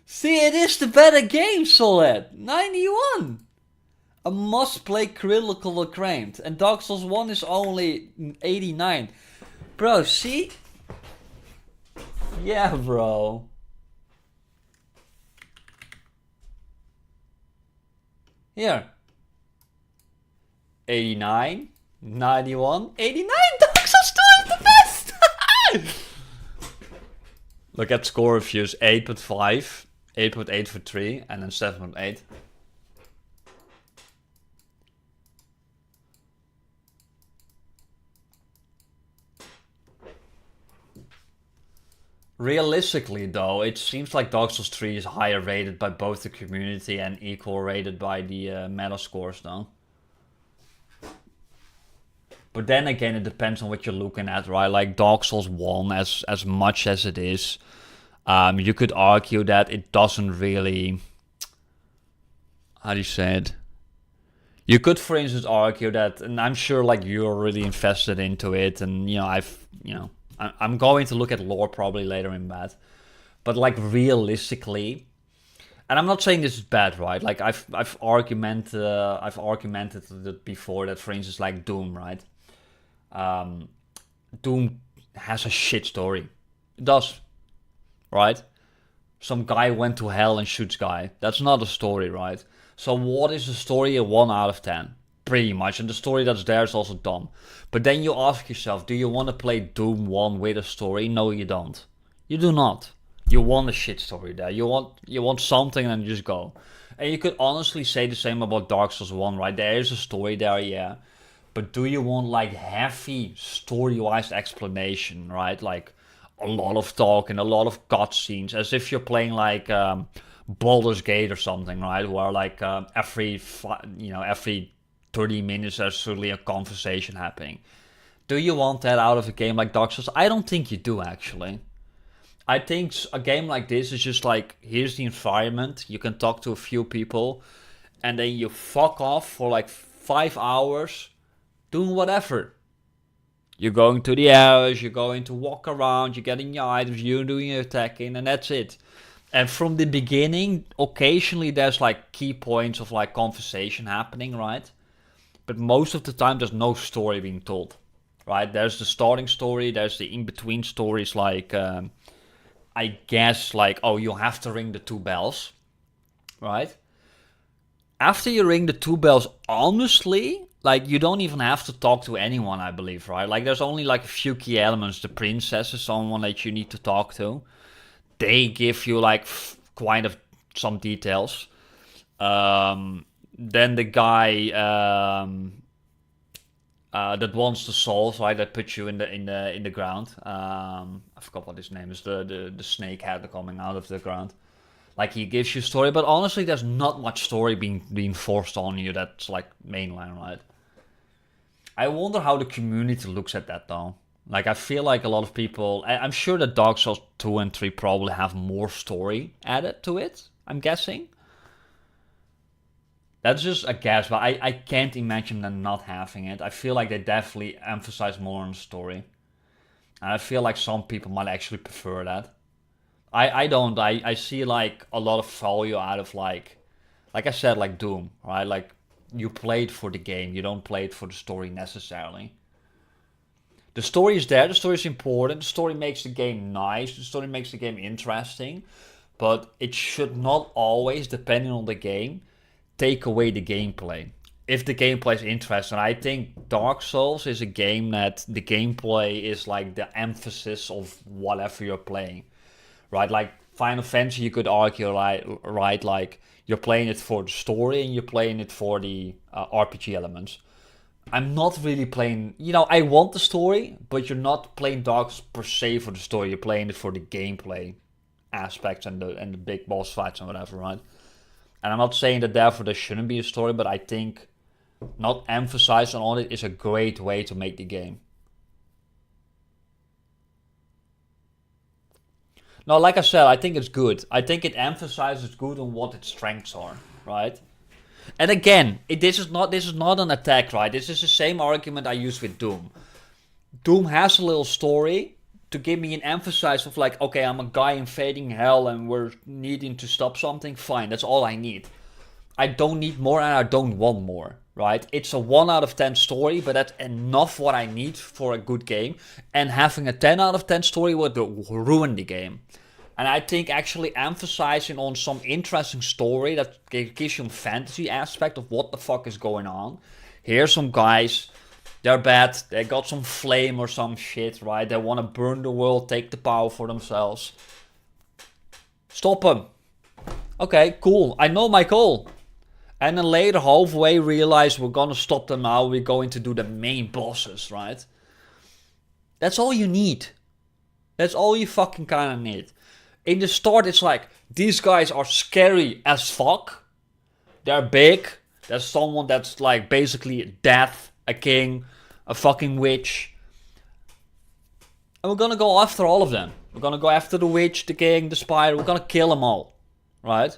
See, it is the better game, Solid. 91! A must-play critical acclaimed. And Dark Souls 1 is only 89. Bro, see? Yeah, bro. Here. 89, 91, 89. Dark Souls 2 is the best! Look at score reviews. 8.5, 8.8 for 3, and then 7.8. Realistically, though, it seems like Dark Souls 3 is higher rated by both the community and equal rated by the meta scores, though. But then again, it depends on what you're looking at, right? Like, Dark Souls 1, as much as it is, you could argue that it doesn't really... How do you say it? You could, for instance, argue that, and I'm sure, like, you're really invested into it, and, you know, I'm going to look at lore probably later in bed, but like, realistically, and I'm not saying this is bad, right? Like, I've argumented it before that, for instance, like Doom, right? Doom has a shit story. It does, right? Some guy went to hell and shoots guy. That's not a story, right? So what is the story? A 1 out of 10. Pretty much, and the story that's there is also dumb. But then you ask yourself, do you want to play Doom 1 with a story? No, you don't. You do not. You want a shit story there. You want something and you just go. And you could honestly say the same about Dark Souls 1, right? There is a story there, yeah. But do you want like heavy story-wise explanation, right? Like a lot of talk and a lot of cutscenes, as if you're playing like Baldur's Gate or something, right? Where like every 30 minutes there's certainly a conversation happening. Do you want that out of a game like Dark Souls? I don't think you do, actually. I think a game like this is just like, here's the environment, you can talk to a few people, and then you fuck off for like 5 hours doing whatever. You're going to the areas, you're going to walk around, you're getting your items, you're doing your attacking, and that's it. And from the beginning, occasionally there's like key points of like conversation happening, right? But most of the time there's no story being told. right? There's the starting story, there's the in-between stories, like, I guess, like, oh, you have to ring the 2 bells, right? After you ring the 2 bells, honestly, like, you don't even have to talk to anyone, I believe, right? Like, there's only, like, a few key elements. The princess is someone that you need to talk to. They give you, like, quite some details. Then the guy that wants the souls, right? That puts you in the ground. I forgot what his name is. The snake head coming out of the ground. Like, he gives you story, but honestly, there's not much story being forced on you. That's like mainline, right? I wonder how the community looks at that, though. Like, I feel like a lot of people... I'm sure that Dark Souls 2 and 3 probably have more story added to it, I'm guessing. That's just a guess, but I can't imagine them not having it. I feel like they definitely emphasize more on the story. And I feel like some people might actually prefer that. I don't. I see, like, a lot of value out of, like I said, like Doom, right? Like, you play it for the game. You don't play it for the story necessarily. The story is there. The story is important. The story makes the game nice. The story makes the game interesting. But it should not always, depending on the game, take away the gameplay. If the gameplay is interesting, I think Dark Souls is a game that the gameplay is like the emphasis of whatever you're playing, right? Like Final Fantasy, you could argue, right? Like, you're playing it for the story and you're playing it for the RPG elements. I'm not really playing, I want the story, but you're not playing Dark Souls per se for the story. You're playing it for the gameplay aspects and the big boss fights and whatever, right? And I'm not saying that therefore there shouldn't be a story, but I think not emphasizing on it is a great way to make the game. No, like I said, I think it's good. I think it emphasizes good on what its strengths are, right? And again, this is not an attack, right? This is the same argument I use with Doom. Doom has a little story to give me an emphasis of like, okay, I'm a guy invading hell and we're needing to stop something. Fine, that's all I need. I don't need more and I don't want more, right? It's a 1 out of 10 story, but that's enough what I need for a good game. And having a 10 out of 10 story would ruin the game. And I think actually emphasizing on some interesting story that gives you a fantasy aspect of what the fuck is going on. Here's some guys, they're bad, they got some flame or some shit, right? They want to burn the world, take the power for themselves. Stop them. Okay, cool, I know my goal. And then later, halfway, realize we're gonna stop them now, we're going to do the main bosses, right? That's all you need. That's all you fucking kinda need. In the start, it's like, these guys are scary as fuck. They're big. There's someone that's like basically death, a king, a fucking witch. And we're gonna go after all of them. We're gonna go after the witch, the king, the spider. We're gonna kill them all. Right?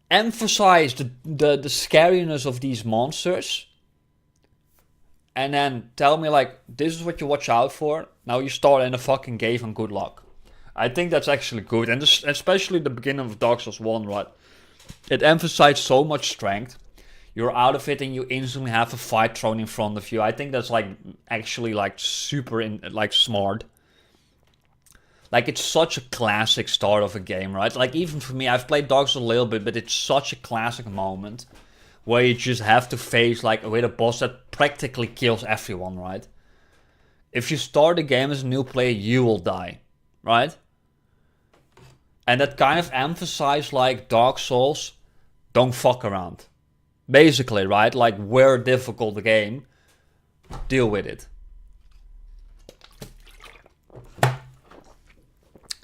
Emphasize the scariness of these monsters. And then tell me like, this is what you watch out for. Now you start in a fucking cave and good luck. I think that's actually good, and especially the beginning of Dark Souls 1, right? It emphasized so much strength. You're out of it and you instantly have a fight thrown in front of you. I think that's like actually like super smart. Like it's such a classic start of a game, right? Like even for me, I've played Dark Souls a little bit, but it's such a classic moment where you just have to face like with a boss that practically kills everyone, right? If you start the game as a new player, you will die, right? And that kind of emphasized like Dark Souls, don't fuck around. Basically, right? Like we're a difficult game, deal with it.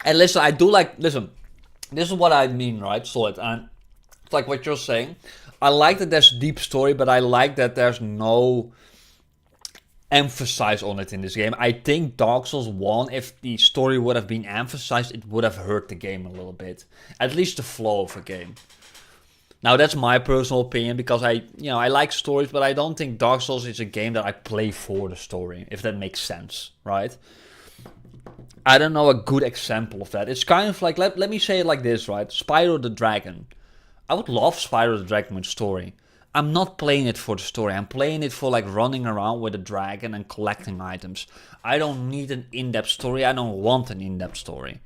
And listen, listen, this is what I mean, right? Solid. And it's like what you're saying. I like that there's a deep story, but I like that there's no emphasize on it in this game. I think Dark Souls 1, if the story would have been emphasized, it would have hurt the game a little bit. At least the flow of a game. Now that's my personal opinion, because I like stories, but I don't think Dark Souls is a game that I play for the story, if that makes sense, right? I don't know a good example of that. It's kind of like, let me say it like this, right? Spyro the Dragon. I would love Spyro the Dragon with story. I'm not playing it for the story. I'm playing it for like running around with a dragon and collecting items. I don't need an in-depth story. I don't want an in-depth story.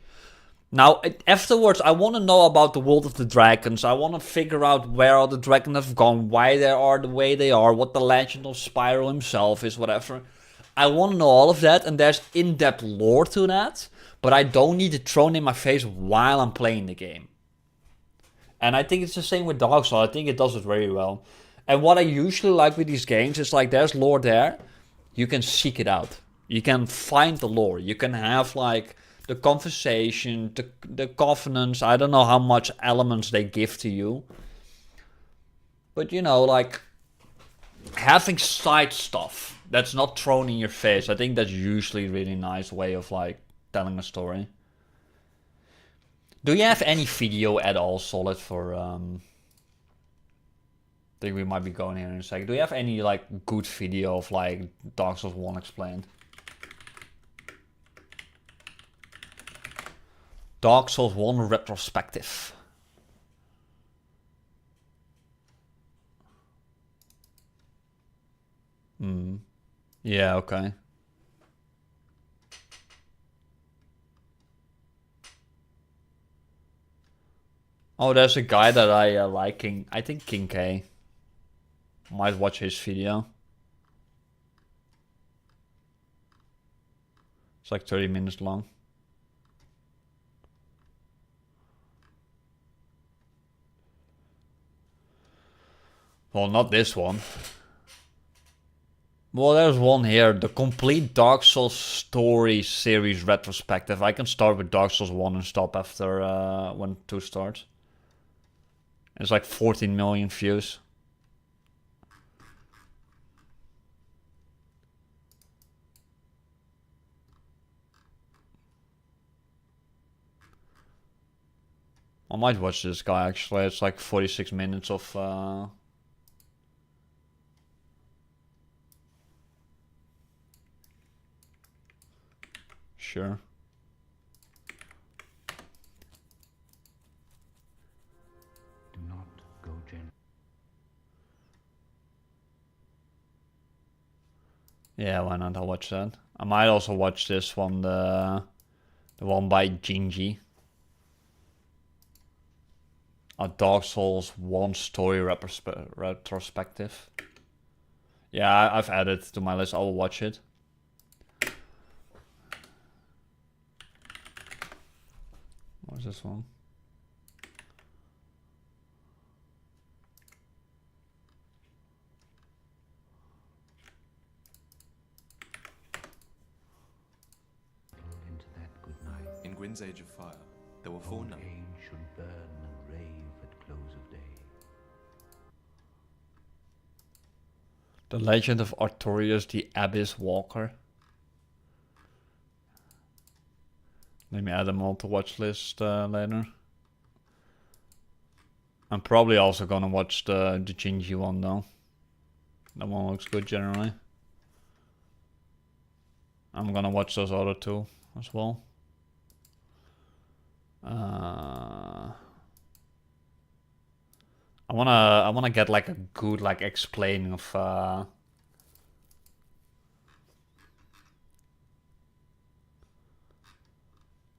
Now, afterwards, I want to know about the world of the dragons. I want to figure out where all the dragons have gone, why they are the way they are, what the legend of Spyro himself is, whatever. I want to know all of that, and there's in-depth lore to that, but I don't need it thrown in my face while I'm playing the game. And I think it's the same with Dark Souls. I think it does it very well. And what I usually like with these games is like there's lore there. You can seek it out. You can find the lore. You can have like the conversation, the covenants. I don't know how much elements they give to you. But you know, like having side stuff that's not thrown in your face. I think that's usually a really nice way of like telling a story. Do you have any video at all, Solid, for I think we might be going here in a second. Do you have any like good video of like Dark Souls 1 explained? Dark Souls 1 retrospective. Yeah, okay. Oh, there's a guy that I like, I think King K. Might watch his video. It's like 30 minutes long. Well, not this one. Well, there's one here. The complete Dark Souls story series retrospective. I can start with Dark Souls 1 and stop after when 2 starts. It's like 14 million views. I might watch this guy actually. It's like 46 minutes of sure. Do not go gentle. Yeah, why not? I'll watch that. I might also watch this one, the one by Gingy. A Dark Souls 1 story retrospective. Yeah, I've added to my list. I will watch it. What's this one? Into that good night. In Gwyn's Age of Fire, there were 4 knights. Age should burn and rave at close of day. The Legend of Artorias the Abyss Walker. Let me add them all to watch list later. I'm probably also gonna watch the Gingy one though. That one looks good generally. I'm gonna watch those other 2 as well. I wanna get like a good like explaining of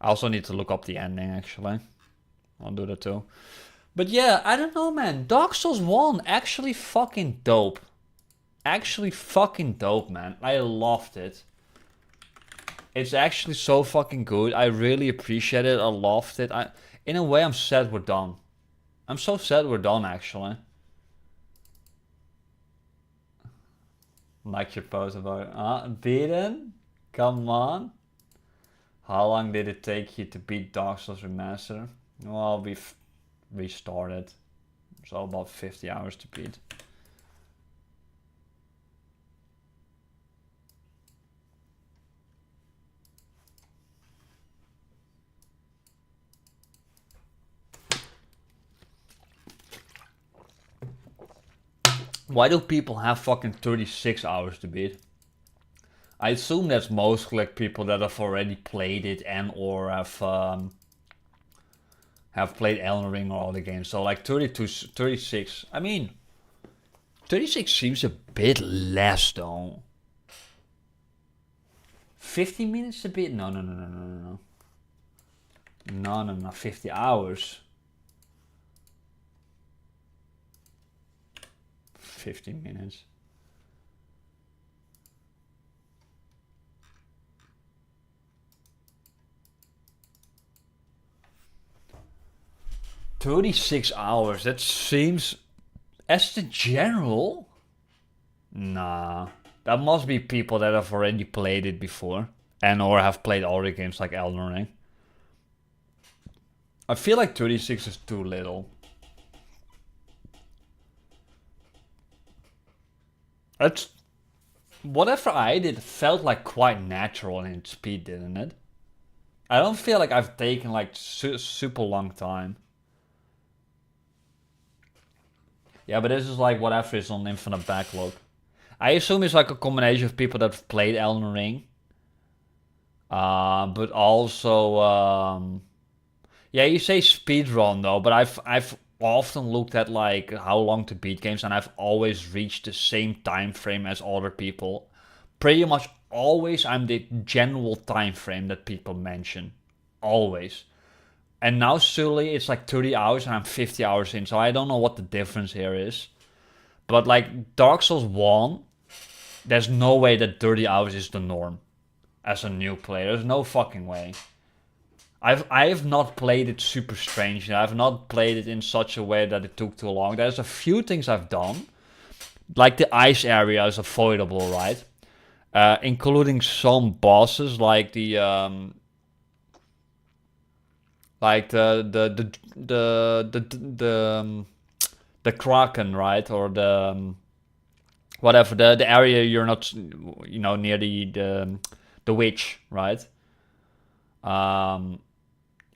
I also need to look up the ending actually. I'll do that too. But yeah, I don't know, man. Dark Souls 1 actually fucking dope. Actually fucking dope, man. I loved it. It's actually so fucking good. I really appreciate it. I loved it. In a way, I'm sad we're done. I'm so sad we're done, actually. Like your post about beaten? Come on. How long did it take you to beat Dark Souls Remastered? Well, we've restarted. So about 50 hours to beat. Why do people have fucking 36 hours to beat? I assume that's mostly like people that have already played it and or have played Elden Ring or all the games. So like 32, 36. I mean, 36 seems a bit less though. 50 minutes a bit? No. No, 50 hours. 50 minutes. $36, that seems, as the general, nah, that must be people that have already played it before, and or have played other games like Elden Ring. I feel like 36 is too little. It's, whatever I did felt like quite natural in speed, didn't it? I don't feel like I've taken like super long time. Yeah, but this is like whatever is on Infinite Backlog. I assume it's like a combination of people that have played Elden Ring. But also, yeah, you say speedrun though, but I've often looked at like how long to beat games, and I've always reached the same time frame as other people. Pretty much always I'm the general time frame that people mention. Always. And now slowly it's like 30 hours and I'm 50 hours in, so I don't know what the difference here is. But like Dark Souls 1, there's no way that 30 hours is the norm as a new player. There's no fucking way. I have not played it super strangely. I've not played it in such a way that it took too long. There's a few things I've done. Like the ice area is avoidable, right? Including some bosses like the the Kraken, right? Or the whatever, the area you're not, you know, near the witch, right?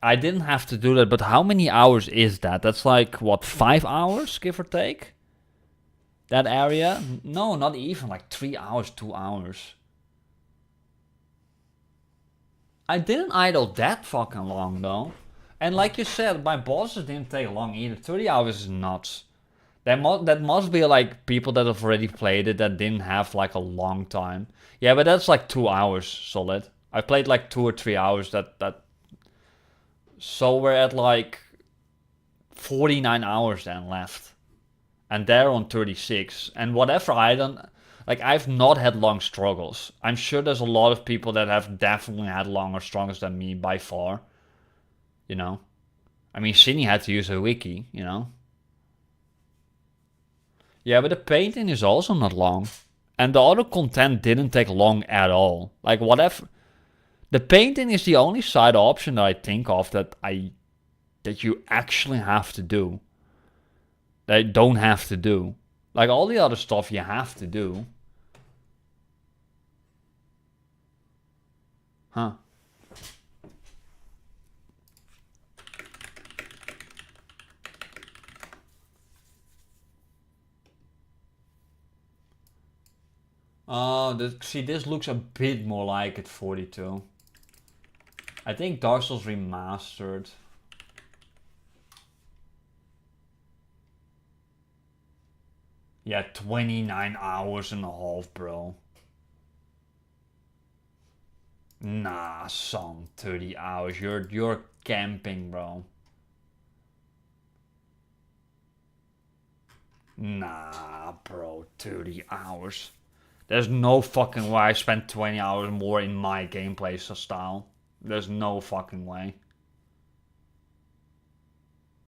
I didn't have to do that, but how many hours is that? That's like, what, 5 hours, give or take? That area? No, not even, like 3 hours, 2 hours. I didn't idle that fucking long, though. And like you said, my bosses didn't take long either. 30 hours is nuts. That must be like people that have already played it that didn't have like a long time. Yeah, but that's like 2 hours solid. I played like 2 or 3 hours that. So we're at like 49 hours then left. And they're on 36. And whatever I done, like I've not had long struggles. I'm sure there's a lot of people that have definitely had longer struggles than me by far. You know? I mean, Cindy had to use a wiki, you know? Yeah, but the painting is also not long. And the other content didn't take long at all. Like, whatever. The painting is the only side option that I think of that you actually have to do. That you don't have to do. Like, all the other stuff you have to do. Huh. Oh, see, this looks a bit more like it, 42. I think Dark Souls Remastered. Yeah, 29 hours and a half, bro. Nah, son, 30 hours. You're camping, bro. Nah, bro, 30 hours. There's no fucking way I spent 20 hours more in my gameplay style. There's no fucking way.